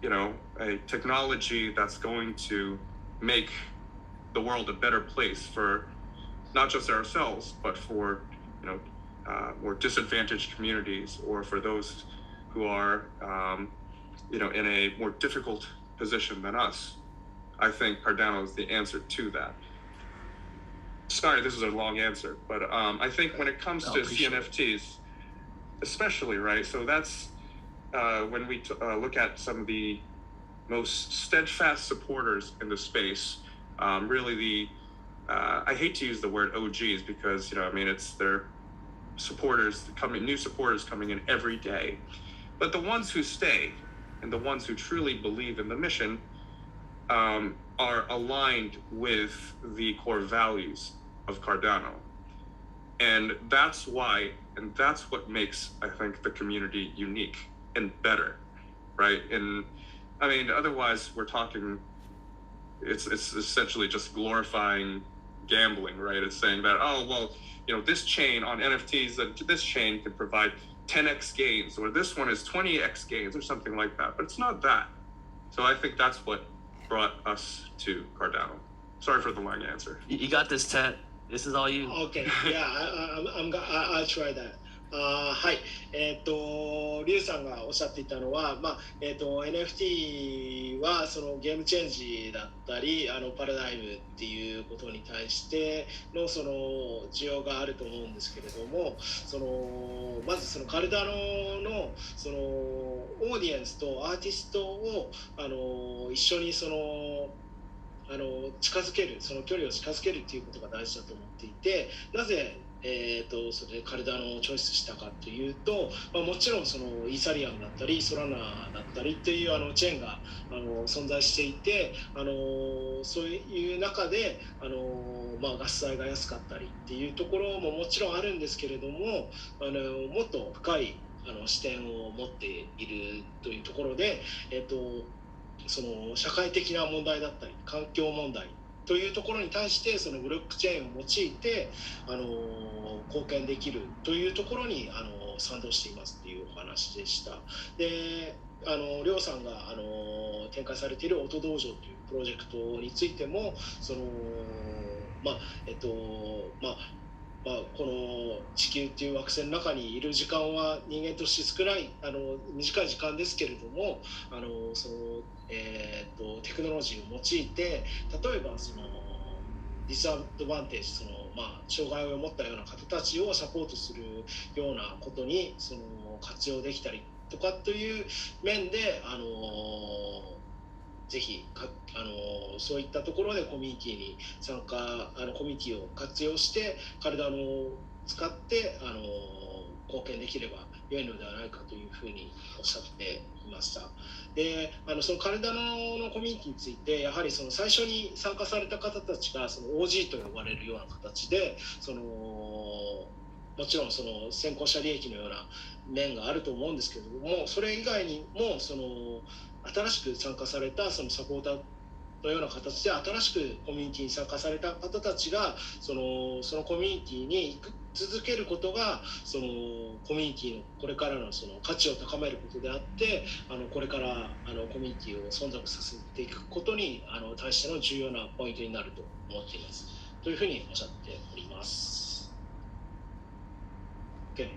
a technology that's going to make the world a better place for not just ourselves, but for, more disadvantaged communities, or for those who are, in a more difficult position than us, I think Cardano is the answer to that. Sorry, this is a long answer, but I think when it comes to CNFTs, especially, right? So that's when we look at some of the most steadfast supporters in the space. Really, I hate to use the word OGs because it's their supporters new supporters coming in every day, but the ones who stay and the ones who truly believe in the mission are aligned with the core values of Cardano. And that's why, and that's what makes, I think, the community unique and better, right? And otherwise we're talking, it's essentially just glorifying gambling, right? It's saying that, this chain on NFTs, this chain can provide 10x gains, or this one is 20x gains, or something like that. But it's not that. So I think that's what brought us to Cardano. Sorry for the long answer. You got this, Ted. This is all you. Okay, yeah, I'll try that. はい、リュウさんがおっしゃっていたのは、NFT はそのゲームチェンジだったりパラダイムっていうことに対してのその需要があると思うんですけれども、まずそのカルダノのそのオーディエンスとアーティストを一緒に近づける、その距離を近づけるっていうことが大事だと思っていて、なぜそれでカルダノをチョイスしたかというと、もちろんそのイーサリアムだったりソラナだったりっていうチェーンが存在していて、そういう中でガス代が安かったりっていうところももちろんあるんですけれども、もっと深い視点を持っているというところで、その社会的な問題だったり環境問題というところに対してそのブロックチェーンを用いて貢献できるというところに賛同していますっていうお話でした。で、りょうさんが展開されている音道場というプロジェクトについてもこの地球っていう惑星の中にいる時間は人間として少ない短い時間ですけれども、そのテクノロジーを用いて、例えばそのディスアドバンテージ、障害を持ったような方たちをサポートするようなことに活用できたりとかという面で、ぜひそういったところでコミュニティに参加、コミュニティを活用してカルダノを使って貢献できれば良いのではないかというふうにおっしゃっていました。で、そのカルダノのコミュニティについて、やはりその最初に参加された方たちがその OG と呼ばれるような形で、もちろんその先行者利益のような面があると思うんですけれども、それ以外にも新しく参加されたそのサポーターのような形で新しくコミュニティに参加された方たちがそのコミュニティに続けることがそのコミュニティのこれからのその価値を高めることであって、これからコミュニティを存続させていくことに対しての重要なポイントになると思っていますというふうにおっしゃっております。Okay.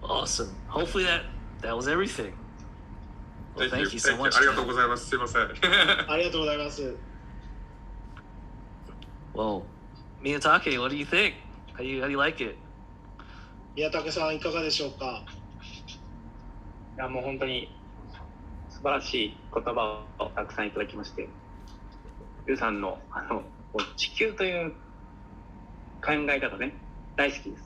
Awesome. Hopefully that was everything. Well, thank you so much. ありがとうございます。すいません。ありがとうございます。Well, Miyatake, what do you think? How do you like it? 宮武さんいかがでしょうか。いやもう本当に素晴らしい言葉をたくさんいただきまして、ゆうさんの地球という考え方ね、大好きです。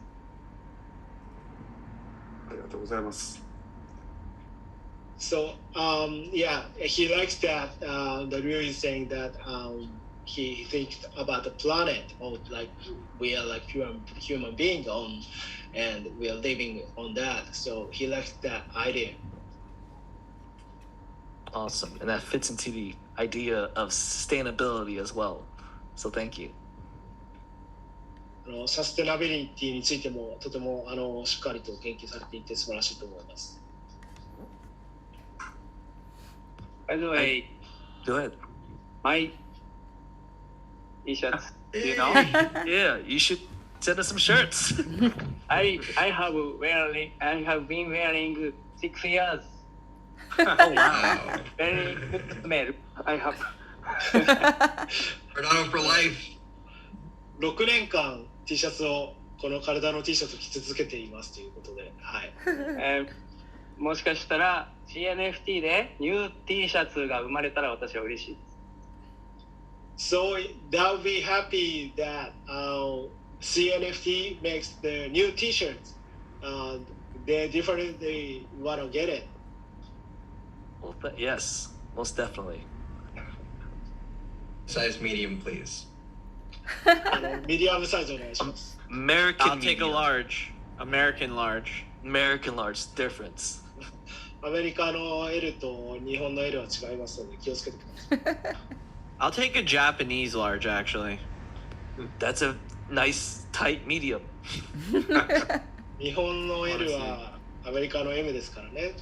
ありがとうございます。So yeah, he likes that that Ryu is saying that he thinks about the planet, or like we are like human beings on, and we are living on that. So he likes that idea. Awesome, and that fits into the idea of sustainability as well. So thank you. サステナビリティについてもとてもしっかりと研究されていて素晴らしいと思います。By the way, Go ahead. my t-shirts, you know, Yeah, you should send us some shirts. I have been wearing 6 years. Oh wow. Very good smell. I have. Cardano for life. 6年間 T シャツをこの体の T シャツを着続けていますということで、はい。もしかしたら CNFT でニュー T シャツが生まれたら私は嬉しいです。So that would be happy that CNFT makes the new T-shirts. They definitely want to get it. Well, yes, most definitely. Size medium, please. ミディアムサイズお願いします。American I'll take a medium. large. American large. American large difference. アメリカの L と日本の L は違いますので気をつけてください。I'll take a Japanese large, actually. That's a nice tight medium. 日本の L はアメリカの M ですからね。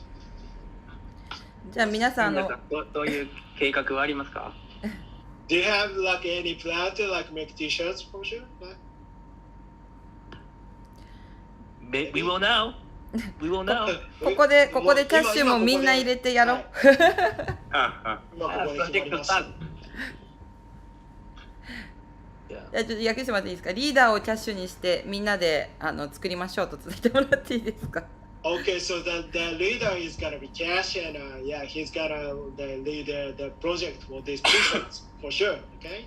じゃあ皆さんどういう計画はありますか？ Do you have like any plan to like make T-shirts for sure? We will now. We will now. ここでキャッシュもみんな入れてやろう。今ここで決まりました。じゃあちょっと訳してもらっていいですか。リーダーをキャッシュにしてみんなで作りましょうと伝えてもらっていいですか。Okay, so the leader is gonna be Cash, and yeah, he's gonna lead the project for these T-shirts for sure. Okay.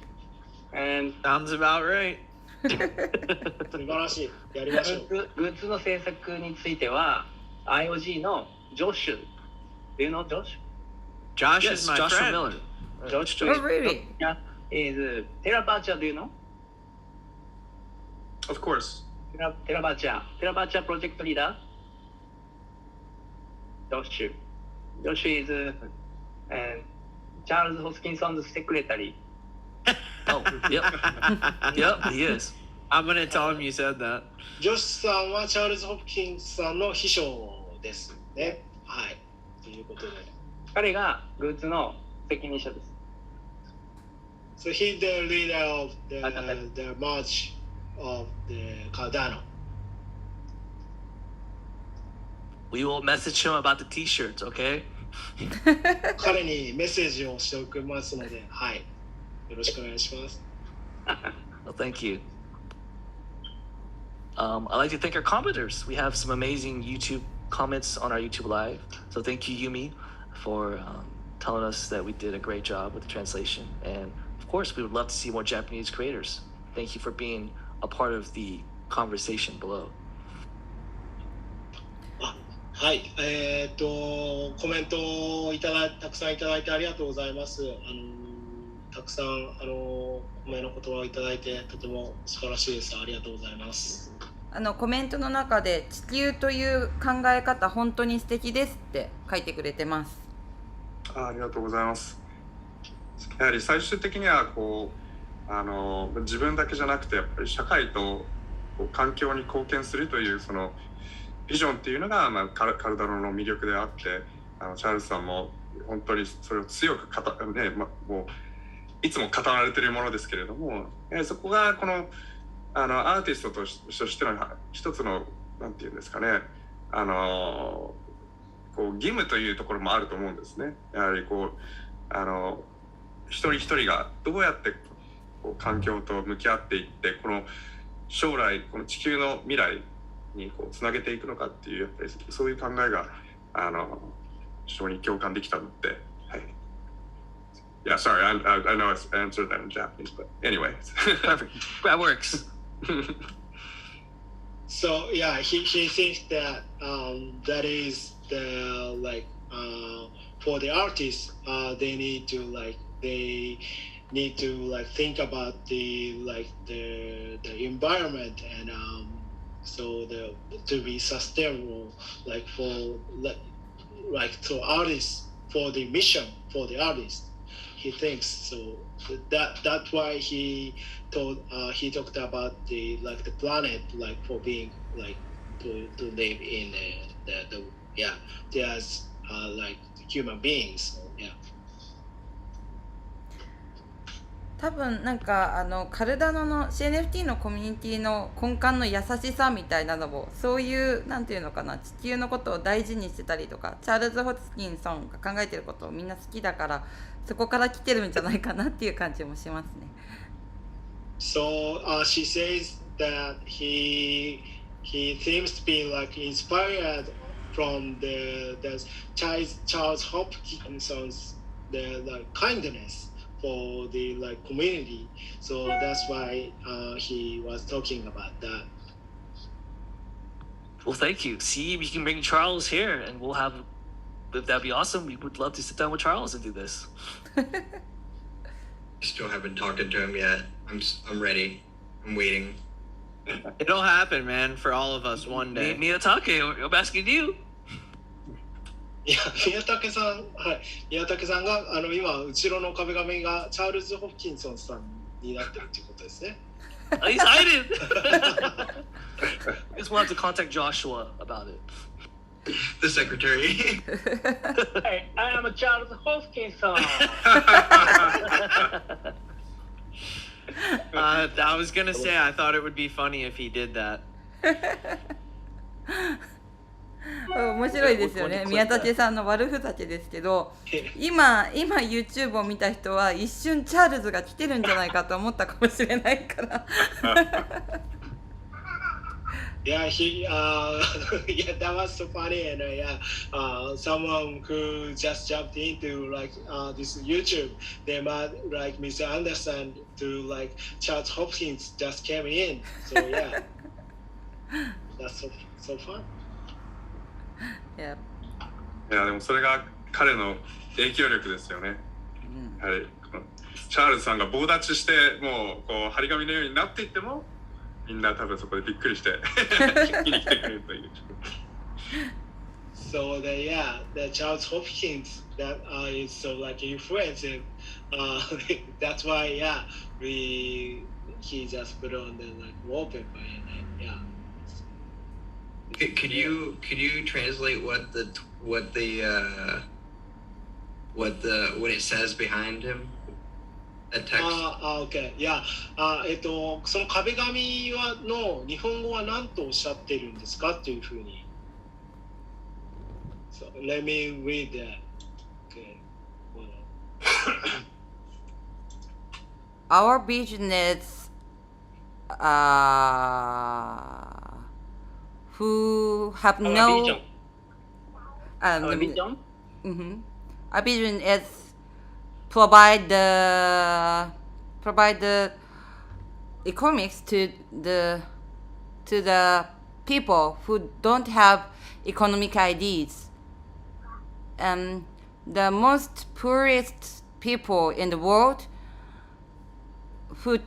And Sounds about right. 素晴らしい。やりましょう。グッズの制作については IOG のジョシュ。Do you know Josh? Josh Yes, is my Joshua friend. Miller. Josh Oh, really? is Terabacha, do you know? Of course. Terabacha project leader. Josh is Charles Hoskinson's secretary. Oh, yep. Yep, he is. I'm gonna tell him you said that. ジョシュさんはチャールズ・ホプキンスさんの秘書ですね。はい。ということで。彼がグッズの責任者です。So he's the leader of the merge of the Cardano. We will message him about the T-shirts, okay? 彼にメッセージをしておきますので、はい、よろしくお願いします。Well, thank you. I'd like to thank our commenters. We have some amazing YouTube comments on our YouTube Live. So thank you, Yumi, for telling us that we did a great job with the translation. And of course, we would love to see more Japanese creators. Thank you for being a part of the conversation below. はい、コメントをたくさんいただいてありがとうございます。たくさんお褒めの言葉をいただいてとても素晴らしいです。ありがとうございます。コメントの中で地球という考え方本当に素敵ですって書いてくれてます。ありがとうございます。やはり最終的には自分だけじゃなくてやっぱり社会と環境に貢献するというそのビジョンっていうのが、カルダノの魅力であって、チャールズさんも本当にそれを強くもういつも語られているものですけれども、そこがこのアーティストとしての一つのなんていうんですかね、義務というところもあると思うんですね。やはり一人一人がどうやって環境と向き合っていって、この将来この地球の未来につなげていくのかっていう、やっぱりそういう考えが非常に共感できたので、はい。Yeah, sorry, I know I answered that in Japanese, but anyway. Perfect. That works. So yeah, he thinks that that is the for the artists, they need to think about the environment and so to be sustainable to artists for the mission for the artists. He thinks so. That's why he talked about the planet for being to live in there's human beings. So, yeah. 多分なんかカルダノの CNFT のコミュニティの根幹の優しさみたいなのもそういうなんていうのかな、地球のことを大事にしてたりとか、チャールズ・ホチキンソンが考えてることをみんな好きだからそこから来てるんじゃないかなっていう感じもしますね。So she says that he seems to be inspired from the Charles Hopkinson's kindness for the community, so that's why he was talking about that. Well, thank you. See, we can bring Charles here, and we'll have. That'd be awesome. We would love to sit down with Charles and do this. Still haven't talked to him yet. I'm ready. I'm waiting. It'll happen, man, for all of us one day. Miyatake, I'm asking you. いや、宮武さん、はい、宮武さんが今後ろの壁紙がチャールズ・ホプキンソンさんになってるっていうことですね。He's hiding. I just wanted to contact Joshua about it. The secretary. Hey, I am Charles Hopkinson. I was gonna say I thought it would be funny if he did that. 面白いですよね。宮武さんの悪ふざけですけど、今 YouTube を見た人は一瞬チャールズが来てるんじゃないかと思ったかもしれないから。Yeah, yeah, that was so funny, and someone who just jumped into this YouTube, they might misunderstand to Charles Hopkins just came in, so yeah, that's so fun. いやでもそれが彼の影響力ですよね。やはりチャールズさんが棒立ちしてもう張り紙のようになっていってもみんな多分そこでびっくりして見に来てくれるという。So the Charles Hopkins that is so influential. That's why he just put on the wallpaper and Could you translate what it says behind him? that text. OK. いや、その壁紙の日本語は何とおっしゃってるんですかっていうふうに。So let me read that. Okay. Our vision is who have no vision. Our vision? Our vision is provide the economics to the people who don't have economic IDs. The most poorest people in the world who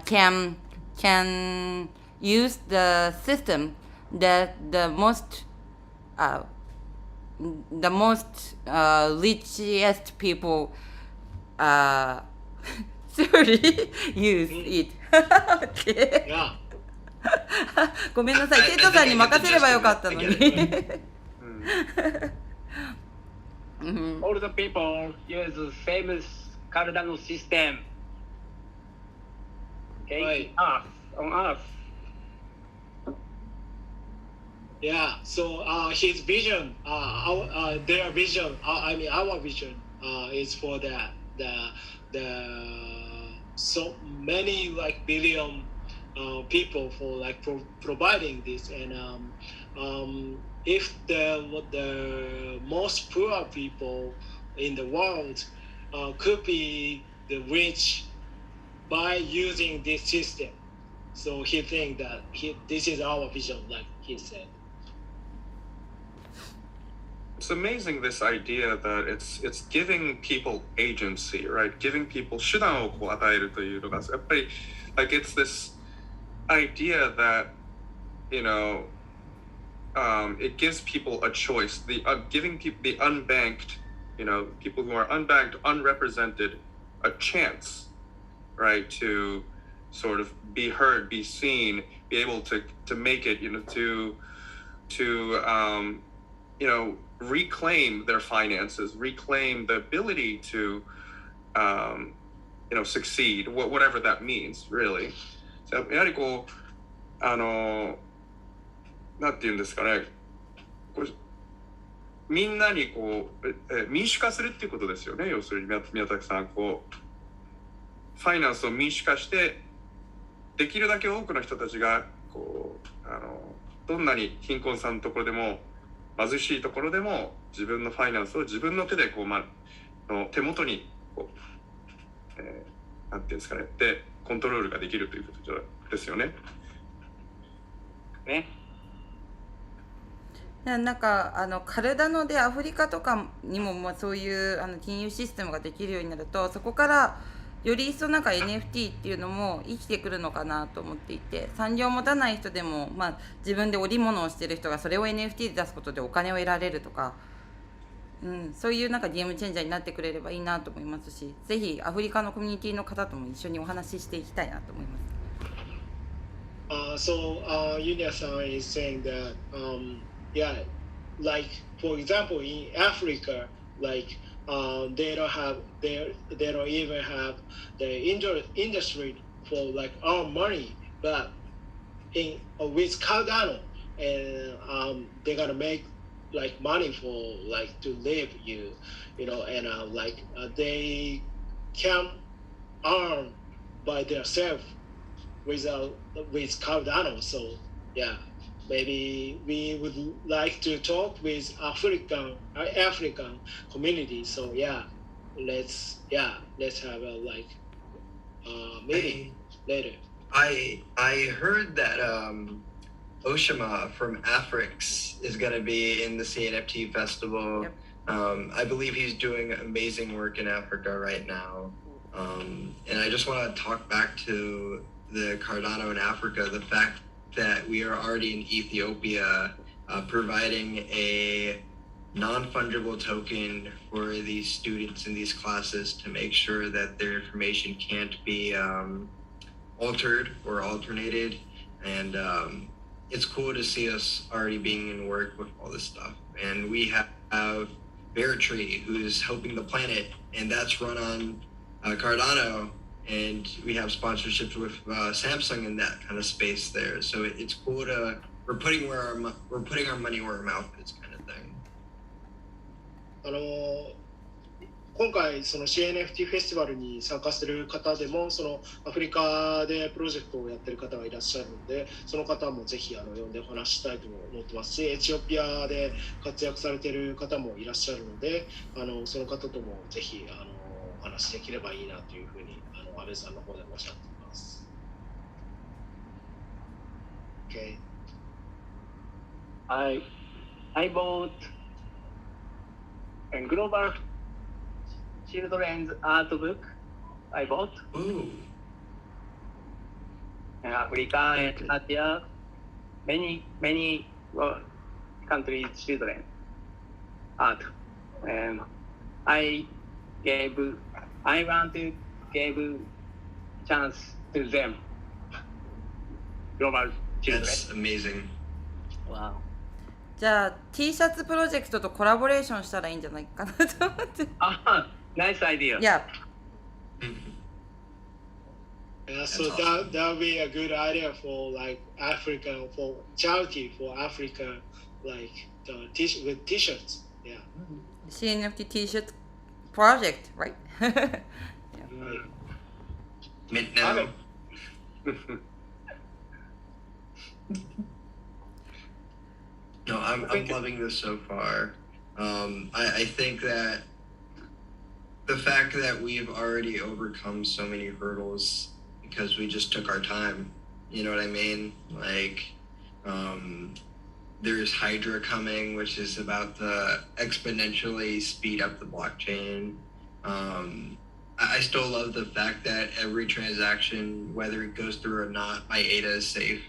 can use the system that the most richest people use it. Okay. Yeah. ごめんなさい、ケイトさんに任せればよかったのに。All the people use famous Cardano system. Okay, Right. On Earth. Yeah. So his vision, their vision, our vision, is for the so many like billion people for like providing this, and if the most poor people in the world could be the rich by using this system. So he think that this is our vision, like he said. It's amazing, this idea that it's giving people agency, right? Giving people 手段をこう与えるというのがやっぱり like it's this idea that it gives people a choice. Giving people the unbanked, people who are unbanked, unrepresented, a chance, right, to sort of be heard, be seen, be able to make it, to reclaim their finances, reclaim the ability to succeed, whatever that means, really. So やはりこうなんて言うんですかね、こうみんなにこう民主化するっていうことですよね。要するに宮崎さん、こうファイナンスを民主化してできるだけ多くの人たちがこうどんなに貧困さんのところでも貧しいところでも自分のファイナンスを自分の手でこう、手元にこう、なんていうんですかね、でコントロールができるということですよね。ね。なんかカルダノでアフリカとかにもそういう金融システムができるようになると、そこからより一層なんか NFT っていうのも生きてくるのかなと思っていて、産業を持たない人でも、自分で織物をしてる人がそれを NFT で出すことでお金を得られるとか、そういうなんかゲームチェンジャーになってくれればいいなと思いますし、ぜひアフリカのコミュニティの方とも一緒にお話ししていきたいなと思います。So Yunya-san is saying that like for example in Africa, like they don't even have the industry for like our money, but with Cardano, and they're gonna make like money for like to live, and they can earn by themselves with Cardano. So yeah, maybe we would like to talk with African community. So yeah, let's have a meeting later. I heard that Oshima from Afrix is going to be in the CNFT festival. Yep. I believe he's doing amazing work in Africa right now. And I just want to talk back to the Cardano in Africa, the fact that we are already in Ethiopia providing a non-fungible token for these students in these classes to make sure that their information can't be altered or alternated. And it's cool to see us already being in work with all this stuff. And we have Bear Tree, who's helping the planet, and that's run on Cardano. and we have sponsorships with Samsung in that kind of space there. So it's cool to we're putting our money where our mouth is kind of thing. 今回その CNFT フェスティバルに参加している方でもそのアフリカでプロジェクトをやっている方がいらっしゃるので、その方もぜひ呼んでお話ししたいと思ってますし、エチオピアで活躍されている方もいらっしゃるので、その方ともぜひお話しできればいいなというふうに安倍さんの方でおっしゃっています。Okay. I bought a global children's art book. I bought. Ooh. Africa and Asia, many countries children art. I want to give chance to them. Global children. That's amazing. Wow. じゃあ T シャツプロジェクトとコラボレーションしたらいいんじゃないかなと思って。Nice idea. Yeah. Yeah, so That's awesome. that would be a good idea for like Africa, for charity for Africa, like with t-shirts. Yeah. CNFT T-shirt project, right? Mint now. No, I'm loving this so far. I think that the fact that we've already overcome so many hurdles because we just took our time, you know what I mean? Like, there's Hydra coming, which is about to exponentially speed up the blockchain. I still love the fact that every transaction, whether it goes through or not, my ADA is safe.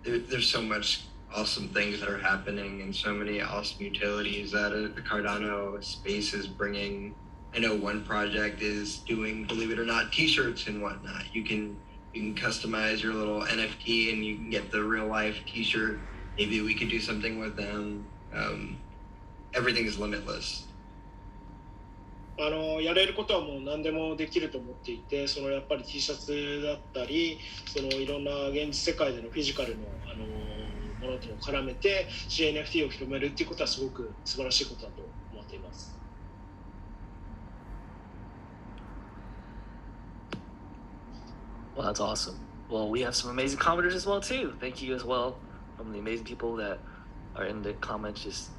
There's so much awesome things that are happening and so many awesome utilities that the Cardano space is bringing. I know one project is doing, believe it or not, t-shirts and whatnot. You can customize your little NFT and you can get the real life t-shirt. Maybe we could do something with them. Everything is limitless. やれることはもう何でもできると思っていて、そのやっぱり T シャツだったり、そのいろんな現実世界でのフィジカルのものと絡めて CNFT を広めるっていうことはすごく素晴らしいことだと思っています。Well, that's awesome. Well, we have some amazing commenters as well too. Thank you as well from the amazing people that are in the comments, just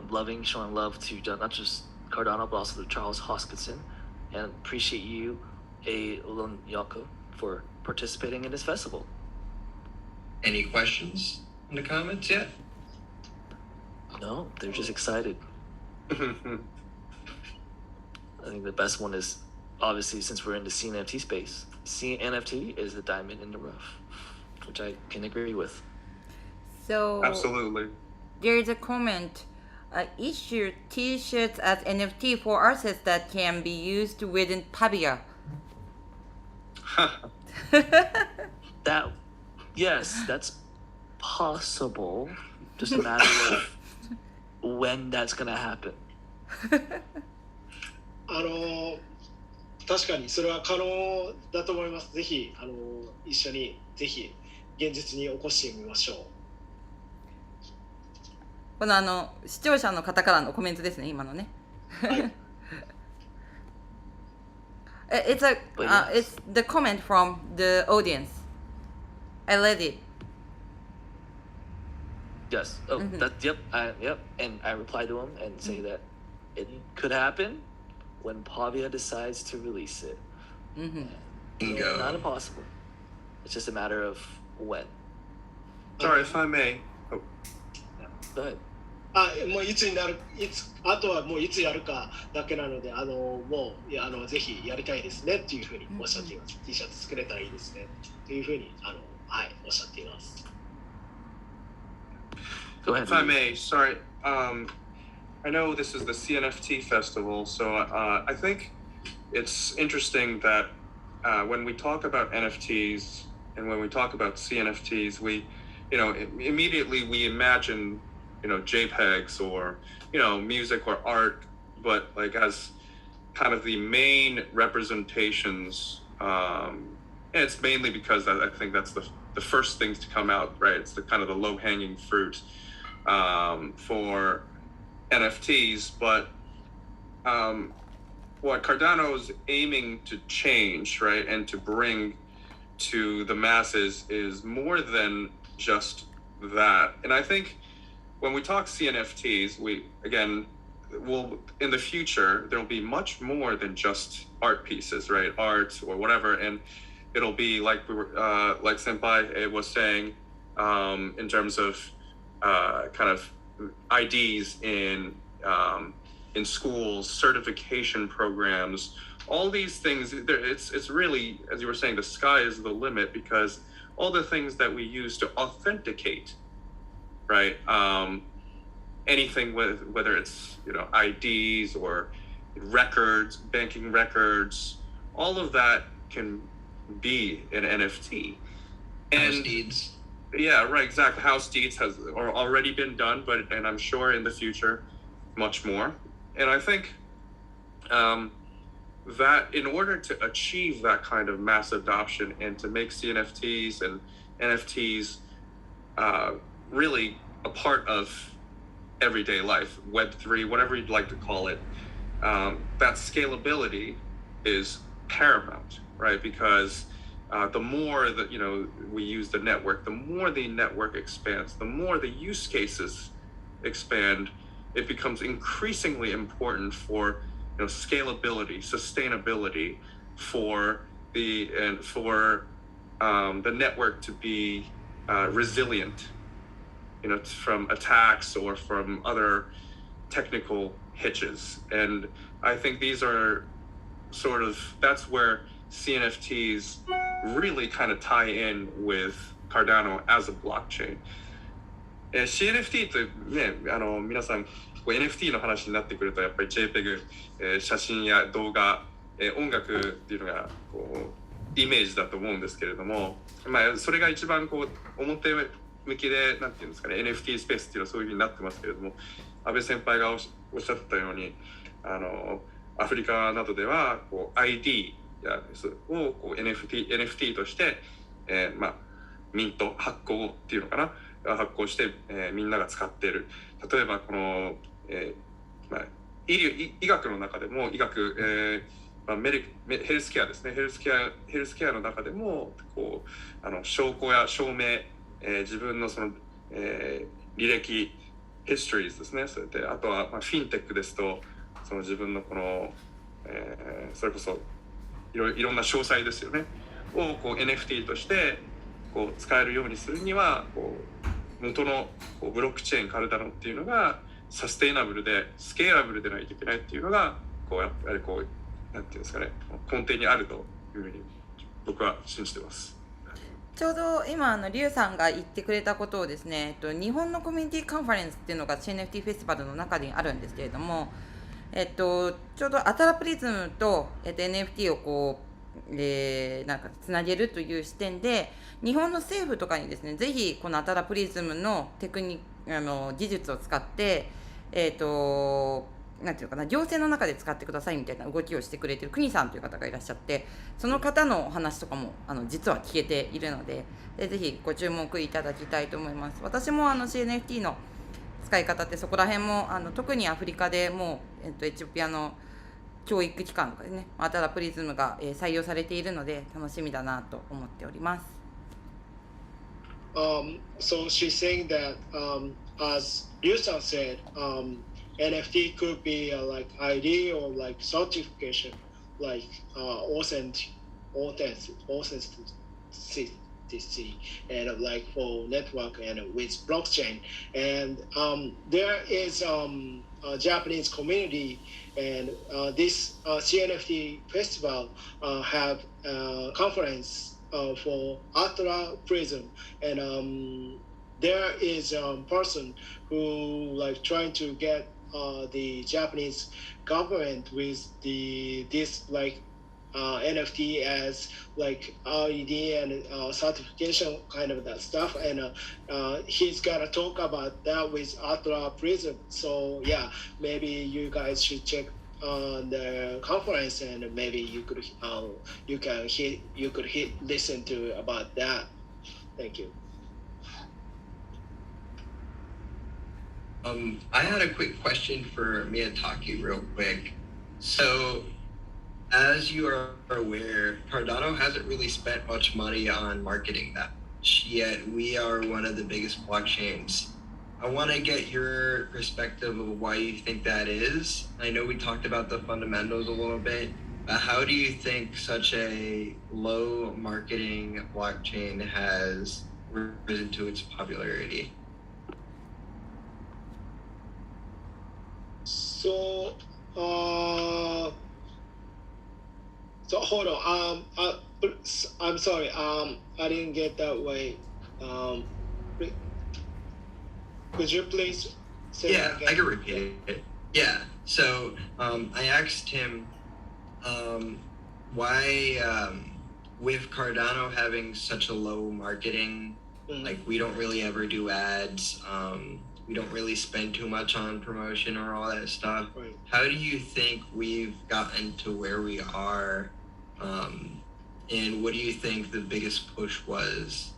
loving, showing love to not just Cardano, but also to Charles Hoskinson, and appreciate you, Yako, for participating in this festival. Any questions in the comments yet? No, they're just excited. I think the best one is, obviously, since we're in the CNFT space, CNFT is the diamond in the rough, which I can agree with. So Absolutely. there is a comment. Issue T-shirts as NFT for artists that can be used within Pavia. Yes, that's possible. Just a matter of when that's gonna happen. 確かにそれは可能だと思います。ぜひ一緒にぜひ現実に起こしてみましょう。この視聴者の方からのコメントですね、今のね。It's the comment from the audience. I read it. Yes. Oh, yep. And I replied to him and say that it could happen when Pavia decides to release it. Bingo. Not impossible. It's just a matter of when. Sorry, if I may. Oh. Go ahead. もういつになる、あとはもういつやるかだけなので、もうぜひやりたいですねっていうふうにおっしゃっています。T シャツ作れたらいいですねっていうふうにはい、おっしゃっています。Go ahead. If I may, sorry. I know this is the CNFT festival, so I think it's interesting that when we talk about NFTs and when we talk about CNFTs, we, immediately we imagine, JPEGs or, music or art, but like as kind of the main representations, and it's mainly because I think that's the first things to come out, right? It's the kind of the low-hanging fruit for NFTs, but what Cardano is aiming to change, right, and to bring to the masses is more than just that. And I think when we talk CNFTs, will in the future there'll be much more than just art pieces, right? Art or whatever, and it'll be like like Senpai was saying, in terms of kind of IDs in schools, certification programs, all these things. It's really, as you were saying, the sky is the limit, because all the things that we use to authenticate, right? Anything whether it's IDs or records, banking records, all of that can be an NFT. And House deeds. Yeah, right, exactly. House deeds has already been done, and I'm sure in the future, much more. And I think that in order to achieve that kind of mass adoption and to make CNFTs and NFTs really a part of everyday life, Web3, whatever you'd like to call it, that scalability is paramount, right? Because the more that we use the network, the more the network expands, the more the use cases expand, it becomes increasingly important for scalability, sustainability, for the network to be resilient, from attacks or from other technical hitches. And I think these are that's where CNFTs really kind of tie in with Cardano as a blockchain. CNFT ってね、皆さんNFT の話になってくるとやっぱり JPEG、写真や動画、音楽っていうのがイメージだと思うんですけれども、それが一番表向きでなんていうんですかね、 NFT スペースっていうのはそういう風になってますけれども、安倍先輩がおっしゃったようにアフリカなどではID やをNFT として、ミント発行っていうのかな、発行して、みんなが使っている。例えばこの、医学の中でもヘルスケアですね、ヘルスケアの中でも証拠や証明、自分の履歴 histories ですね。それであとは、フィンテックですと自分のそれこそいろんな詳細ですよねをNFT として使えるようにするには元のブロックチェーンカルダノっていうのがサステイナブルでスケーラブルでないといけないっていうのがやっぱりなんていうんですかね、根底にあるというふうに僕は信じてます。ちょうど今リュウさんが言ってくれたことをですね、日本のコミュニティカンファレンスっていうのが CNFT フェスティバルの中にあるんですけれども、ちょうどアタラプリズムと、NFT をなんかつなげるという視点で日本の政府とかにですね、ぜひこのアタラプリズムの技術を使ってなんていうかな、行政の中で使ってくださいみたいな動きをしてくれてる国さんという方がいらっしゃって、その方のお話とかも実は聞けているので、ぜひご注目いただきたいと思います。私もCNFT の使い方ってそこら辺も特にアフリカでもエチオピアの教育機関とかでね、アタラプリズムが採用されているので楽しみだなと思っております。So she's saying that, as Ryu-san said, NFT could be like ID or like certification, like authenticity, and like for network and with blockchain. And there is a Japanese community, and this CNFT festival have a conference for Atla Prism, and there is a person who like trying to get the Japanese government with this like NFT as like ID and certification kind of that stuff, and he's gonna talk about that with Atla Prism. So yeah, maybe you guys should check the conference, and maybe you could listen to about that. Thank you. I had a quick question for Miyatake real quick. So, as you are aware, Cardano hasn't really spent much money on marketing that much, yet we are one of the biggest blockchains. I want to get your perspective of why you think that is. I know we talked about the fundamentals a little bit, but how do you think such a low marketing blockchain has risen to its popularity? So hold on. I'm sorry. I didn't get that way. Could you please say that again? I can repeat it. Yeah. So I asked him why, with Cardano having such a low marketing, like we don't really ever do ads. We don't really spend too much on promotion or all that stuff. Right. How do you think we've gotten to where we are? And what do you think the biggest push was?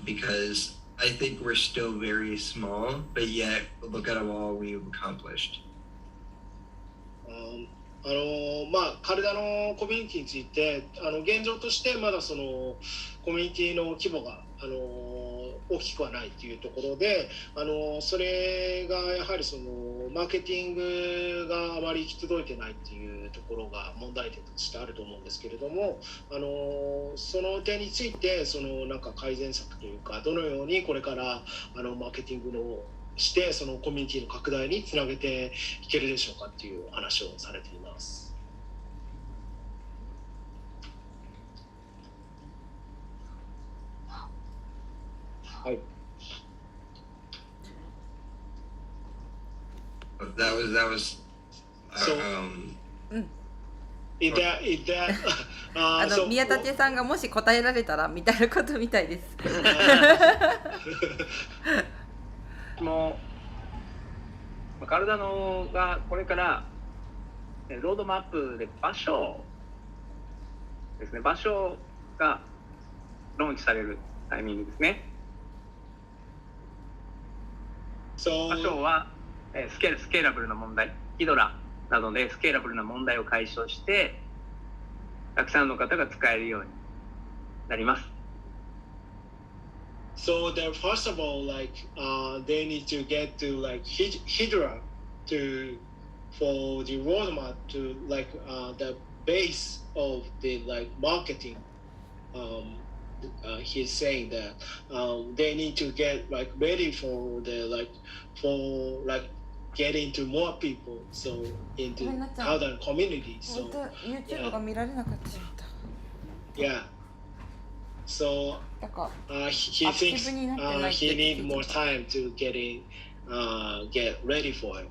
Because I think we're still very small, but yet look at all we've accomplished. カルダノコミュニティについて現状としてまだそのコミュニティの規模が大きくはないっていうところでそれがやはりそのマーケティングがあまり行き届いてないっていうところが問題点としてあると思うんですけれどもその点についてそのなんか改善策というかどのようにこれからマーケティングのしてそのコミュニティの拡大につなげていけるでしょうかっていう話をされています。はい。That was宮武さんがもし答えられたらみたいなことみたいです。もうカルダノがこれからロードマップで場所ですね、場所がローンチされるタイミングですね。場所はスケーラブルな問題、ヒドラなどでスケーラブルな問題を解消してたくさんの方が使えるようになります。So then first of all, they need to get to Hydra for the roadmap to the base of the marketing. He's saying that they need to get ready for the getting to more people, so into Cardano community. So YouTube が見られなかったしまった。Yeah. So he thinks he need more time to get ready for it.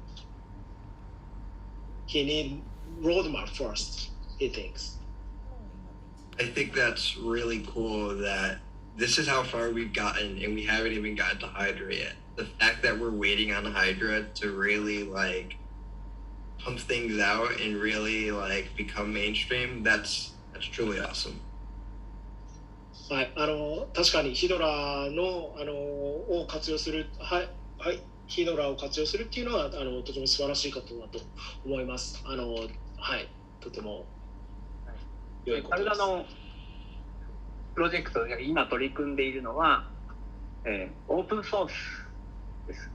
He need roadmap first, he thinks. I think that's really cool that this is how far we've gotten and we haven't even gotten to Hydra yet. The fact that we're waiting on Hydra to really pump things out and really become mainstream, that's truly awesome. はい、確かにヒドラのを活用する、はい、ヒドラを活用するっていうのはとても素晴らしいことだと思います。はい、とても良いことです。カルダのプロジェクトで今取り組んでいるのは、オープンソースです。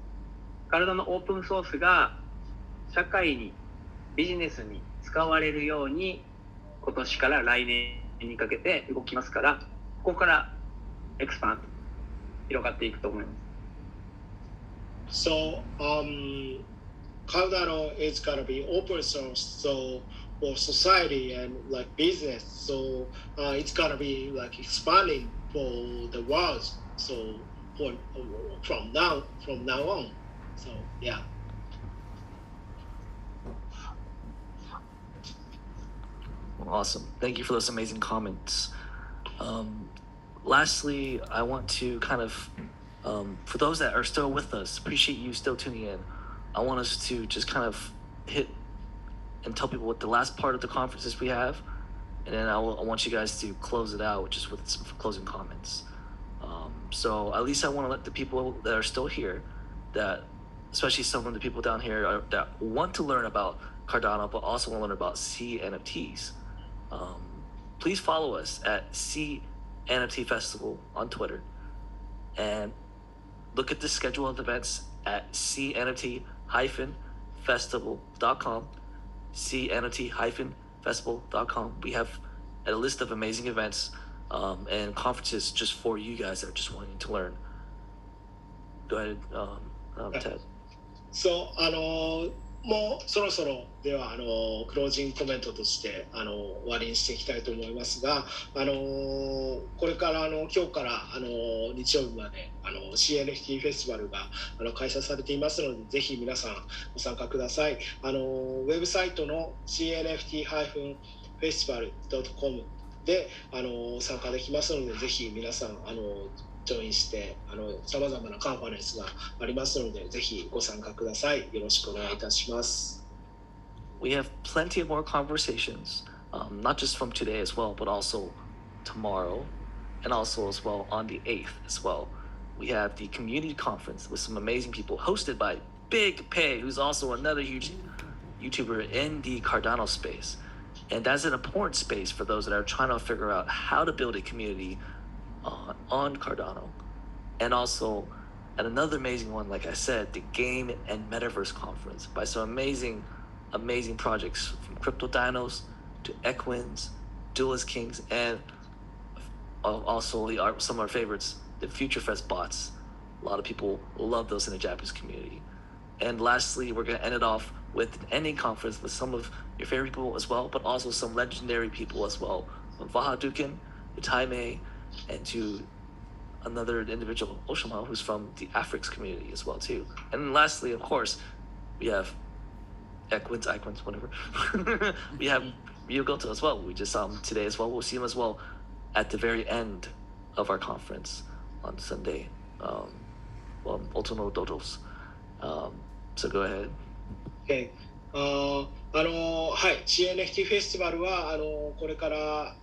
カルダのオープンソースが社会にビジネスに使われるように今年から来年にかけて動きますから、ここからエクスパンド広がっていくと思います。So, Cardano is gonna be open source, so for society and business, so it's gonna be expanding for the world. So from now on, so yeah. Awesome. Thank you for those amazing comments. Lastly, I want to kind of, for those that are still with us, appreciate you still tuning in. I want us to just kind of hit and tell people what the last part of the conferences we have, and then I want you guys to close it out just with some closing comments. So at least I want to let the people that are still here, that especially some of the people down here that want to learn about Cardano but also want to learn about CNFTs, please follow us at CNFT Festival on Twitter, and look at the schedule of events at CNFT-festival.com, CNFT-festival.com. We have a list of amazing events and conferences just for you guys that are just wanting to learn. Go ahead, Ted. そう、もうそろそろではクロージングコメントとして終わりにしていきたいと思いますが、これから今日から日曜日までCNFT フェスティバルが開催されていますので、ぜひ皆さんご参加ください。ウェブサイトの CNFT-festival.com で参加できますので、ぜひ皆さんジョインしてさまざまなカンファレンスがありますので、ぜひご参加ください。よろしくお願いいたします。We have plenty of more conversations, not just from today as well, but also tomorrow, and also as well on the 8th as well. We have the community conference with some amazing people hosted by Big Pay, who's also another huge YouTuber in the Cardano space. And that's an important space for those that are trying to figure out how to build a community on Cardano. And also, and another amazing one, like I said, the Game and Metaverse Conference by some amazing projects from Crypto Dinos to Equins, Duelist Kings, and also some of our favorites, the Future Fest bots. A lot of people love those in the Japanese community. And lastly, we're going to end it off with an ending conference with some of your favorite people as well, but also some legendary people as well, from Vahadukin to Taimei, and to another individual, Oshima, who's from the Afrix community as well too. And then lastly, of course, we have Equins, whatever. We have Ryugoto as well. We just saw him today as well. We'll see him as well at the very end of our conference on Sunday. Ultimo Dojos. So go ahead. Okay. はい、CNFT フェスティバルはこれから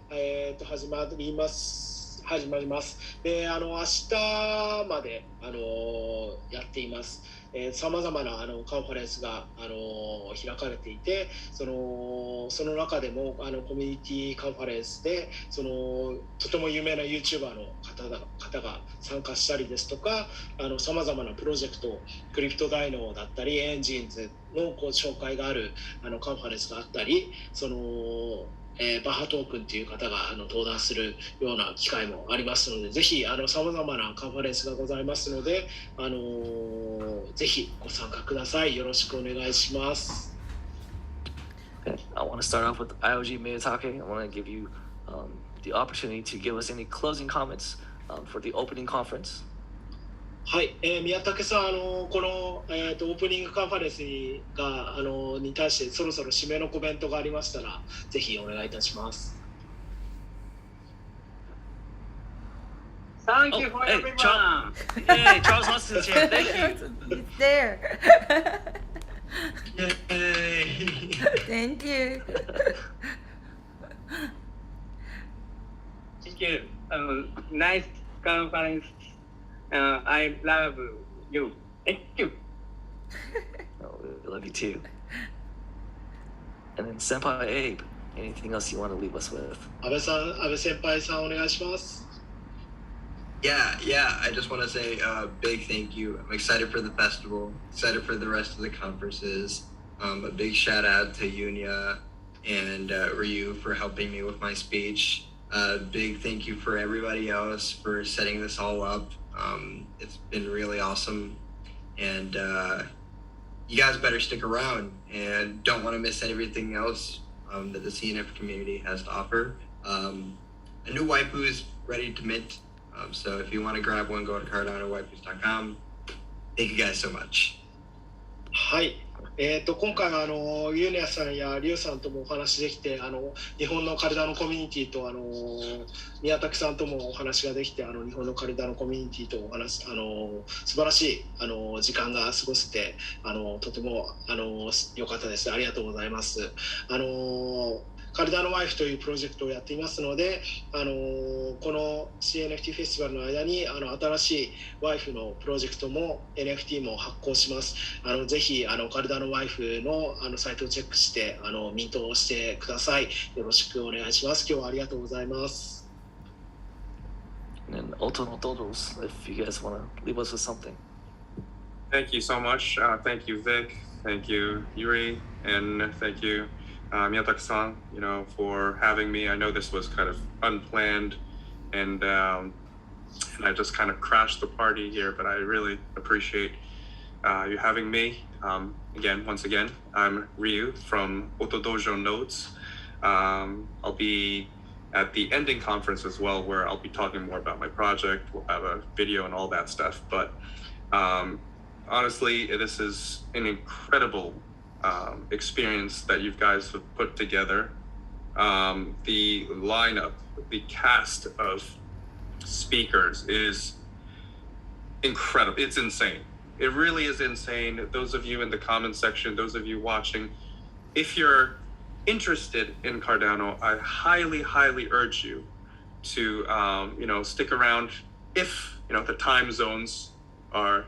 始まります。で、明日までやっています。さまざまなカンファレンスが開かれていて、その中でもコミュニティカンファレンスでとても有名な YouTuber の方が参加したりですとか、さまざまなプロジェクト、クリプトダイノだったりエンジンズの紹介があるカンファレンスがあったり、バハトークンという方が登壇するような機会もありますので、ぜひさまざまなカンファレンスがございますので、ぜひご参加ください。よろしくお願いします。Okay. I want to start off with IOG Miyatake. I want to give you the opportunity to give us any closing comments for the opening conference. はい、宮武さん、この、オープニングカンファレンスに対してそろそろ締めのコメントがありましたら、ぜひお願いいたします。Thank you for everyone. Hey, Charles Hudson's here. Thank you. He's there. Yay. Thank you. Thank you. Nice conference. I love you. Thank you. Oh, we love you too. And then Senpai Abe, anything else you want to leave us with? 安倍先輩さんお願いします。Yeah. I just want to say a big thank you. I'm excited for the festival, excited for the rest of the conferences. A big shout out to Yunya and Ryu for helping me with my speech. Big thank you for everybody else for setting this all up. It's been really awesome. And you guys better stick around and don't want to miss everything else that the CNF community has to offer. A new waifu is ready to mint. So if you want to grab one, go to CardanoWaifus.com. Thank you guys so much. はい。今回はユーニャさんやリュウさんともお話できて、日本のカルダノコミュニティと宮武さんともお話ができて、日本のカルダノコミュニティとお話素晴らしい時間が過ごせてとても良かったです。ありがとうございます。カルダノワイフというプロジェクトをやっていますので、この CNFT フェスティバルの間に新しいワイフのプロジェクトも NFT も発行します。ぜひカルダノワイフのサイトをチェックしてミントをしてください。よろしくお願いします。今日はありがとうございます。And Todos, if you guys want to leave us with something. Thank you so much. Thank you, Vic. Thank you, Yuri. And thank you, Miyatake-san, for having me. I know this was kind of unplanned and I just kind of crashed the party here, but I really appreciate you having me. Once again, I'm Ryu from Oto Dojo Notes. I'll be at the ending conference as well, where I'll be talking more about my project. We'll have a video and all that stuff. But honestly, this is an incredible experience that you guys have put together. The lineup, the cast of speakers is incredible. It's insane. It really is insane. Those of you in the comments section, those of you watching, if you're interested in Cardano, I highly urge you to stick around if the time zones are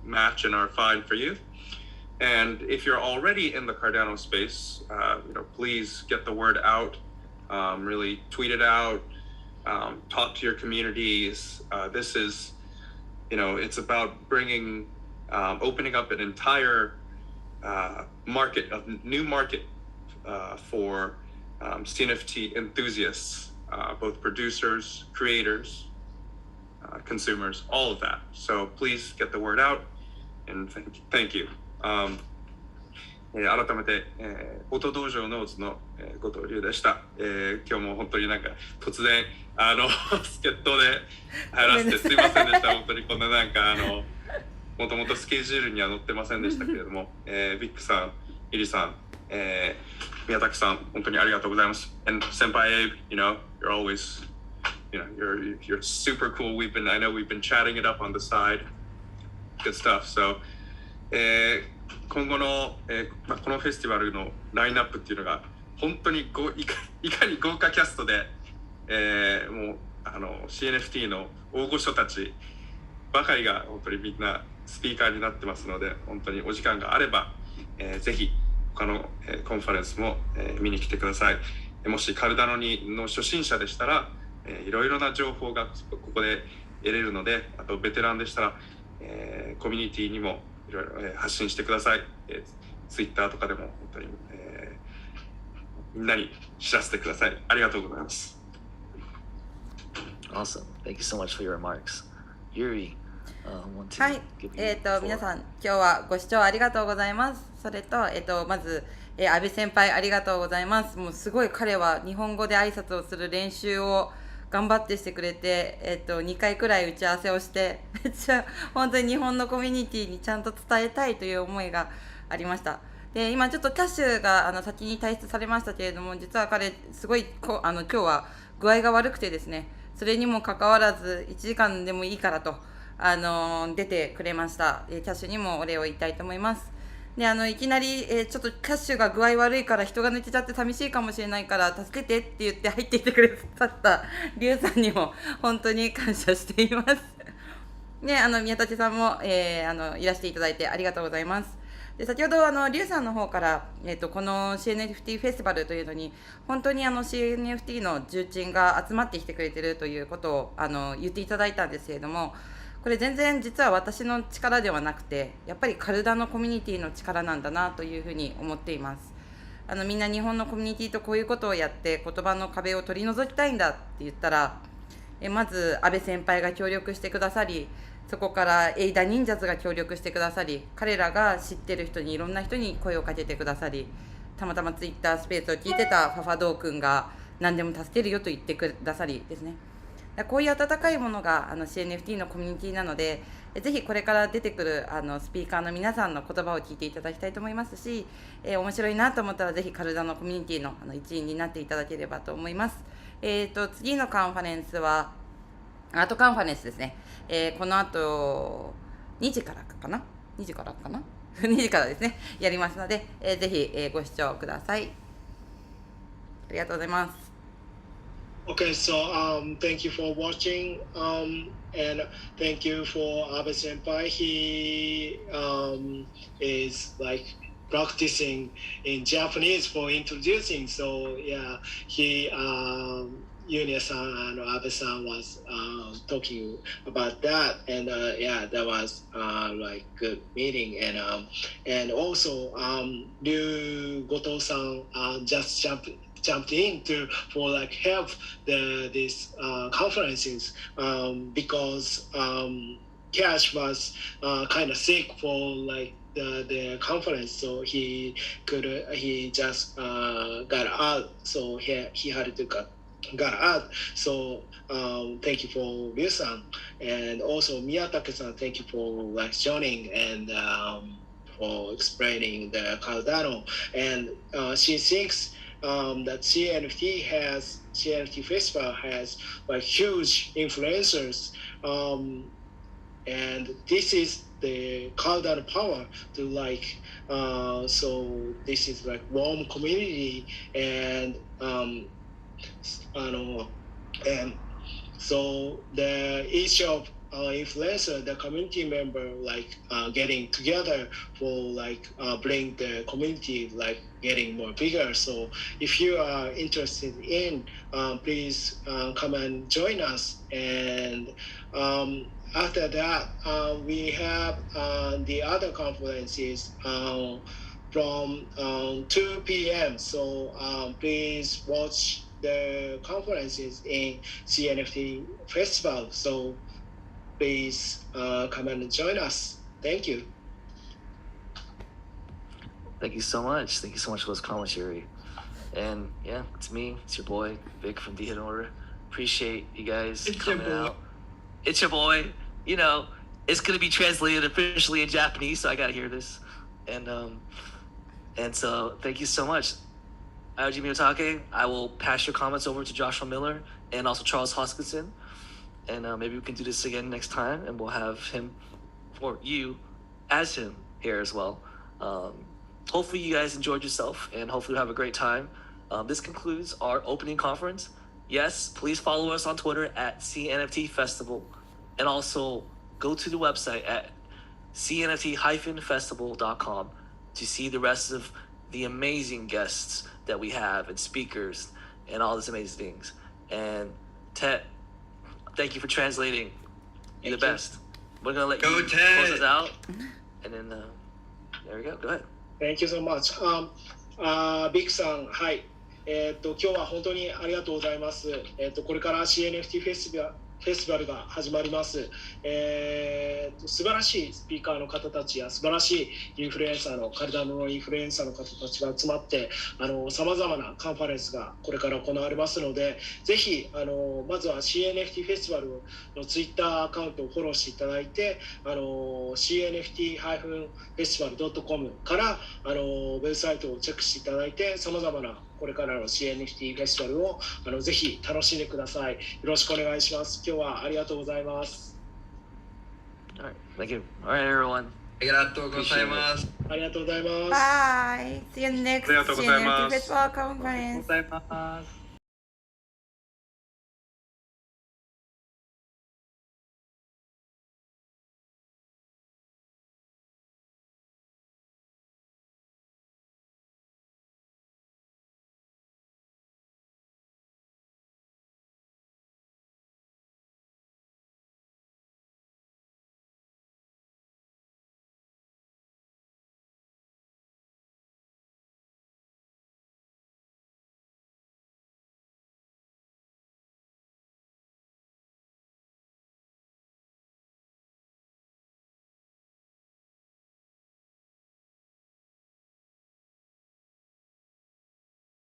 match and are fine for you. And if you're already in the Cardano space, please get the word out, really tweet it out, talk to your communities. This is, it's about bringing, opening up an entire market, a new market for CNFT enthusiasts, both producers, creators, consumers, all of that. So please get the word out, and thank you. 改めて、オト道場ノーツの後藤龍でした。今日も本当に突然助っ人で入らせてすいませんでした。本当にこんなもともとスケジュールには載ってませんでしたけれども、ビックさん、イリさん、宮武さん、本当にありがとうございます。And Senpai Abe, you're always, you're super cool. I know we've been chatting it up on the side. Good stuff. So, 今後の、このフェスティバルのラインナップっていうのが本当にいかに豪華キャストで、もうCNFT の大御所たちばかりが本当にみんなスピーカーになってますので、本当にお時間があれば、ぜひ他の、コンファレンスも、見に来てください。もしカルダノの初心者でしたら、いろいろな情報がここで得れるので、あとベテランでしたら、コミュニティにもいろいろ発信してください。ツイッターとかでも本当に、みんなに知らせてください。ありがとうございます。Awesome. Thank you so much for your remarks. Yuri, はい、皆さん今日はご視聴ありがとうございます。それと、まず、安倍先輩ありがとうございます。もうすごい彼は日本語で挨拶をする練習を頑張ってしてくれて、2回くらい打ち合わせをしてめっちゃ本当に日本のコミュニティにちゃんと伝えたいという思いがありました。で今ちょっとキャッシュが先に退出されましたけれども、実は彼すごい今日は具合が悪くてですね、それにもかかわらず1時間でもいいからと出てくれました。キャッシュにもお礼を言いたいと思います。でいきなり、ちょっとキャッシュが具合悪いから人が抜けちゃって寂しいかもしれないから助けてって言って入ってきてくれさったリュウさんにも本当に感謝しています。で宮武さんも、いらしていただいてありがとうございます。で先ほどリュウさんの方から、この CNFT フェスティバルというのに本当にCNFT の重鎮が集まってきてくれてるということを言っていただいたんですけれども、これ全然実は私の力ではなくて、やっぱりカルダノコミュニティの力なんだなというふうに思っています。みんな日本のコミュニティとこういうことをやって言葉の壁を取り除きたいんだって言ったら、まず安倍先輩が協力してくださり、そこからエイダ忍者ズが協力してくださり、彼らが知ってる人にいろんな人に声をかけてくださり、たまたまツイッタースペースを聞いてたファファドー君が何でも助けるよと言ってくださりですね。こういう温かいものがCNFT のコミュニティなので、ぜひこれから出てくるスピーカーの皆さんの言葉を聞いていただきたいと思いますし、面白いなと思ったらぜひカルダノコミュニティの一員になっていただければと思います。次のカンファレンスはアートカンファレンスですね。この後2時からかな2時からですね、やりますので、ぜひ、ご視聴ください。ありがとうございます。Okay, so thank you for watching, and thank you for Abe Senpai. He is like practicing in Japanese for introducing. So yeah, he Yunya-san and Abe-san was talking about that, and yeah, that was like good meeting, and also Ryu Goto-san just jumped in for like help these conferences because Cash was kind of sick for like the conference, so he just got out, so he had to got out. So thank you for Ryu-san, and also Miyatake-san, thank you for like joining and for explaining the Cardano, and she thinks that CNFT Festival has like huge influencers, and this is the Cardano power to like so this is like warm community, and so each of influencer, the community member, like getting together for like bring the community like getting more bigger. So if you are interested in, please come and join us. And after that, we have the other conferences from 2 p.m. So please watch the conferences in CNFT Festival. So please come and join us. Thank you. Thank you so much. Thank you so much for those comments, Yuri. And yeah, it's me. It's your boy, Vic from The Hidden Order. Appreciate you guys coming out. It's your boy. You know, it's going to be translated officially in Japanese, so I got to hear this. And so thank you so much. Aoji Miyatake, I will pass your comments over to Joshua Miller and also Charles Hoskinson. And maybe we can do this again next time, and we'll have him, or you, as him here as well. Hopefully you guys enjoyed yourself, and hopefully you have a great time. This concludes our opening conference. Yes, please follow us on Twitter at CNFT Festival, and also go to the website at cnft-festival.com to see the rest of the amazing guests that we have and speakers and all these amazing things. And Ted, thank you for translating. You're the best. We're gonna let you close us out, and then there we go. Go ahead. Thank you so much. Vicc さん、はい。今日は本当にありがとうございます。これから CNFT フェスティバルが始まります。素晴らしいスピーカーの方たちや素晴らしいインフルエンサーのカルダノのインフルエンサーの方たちが集まってさまざまなカンファレンスがこれから行われますので、ぜひまずは CNFT フェスティバルのツイッターアカウントをフォローしていただいてCNFT-festival.com からウェブサイトをチェックしていただいて、さまざまなこれからの CNFT フェスティバルをぜひ楽しんでください。よろしくお願いします。今日はありがとうございます。All right, thank you. All right, everyone. ありがとうございます。ありがとうございます。Bye. See you next CNFT Festival Conference. ありがとうございます。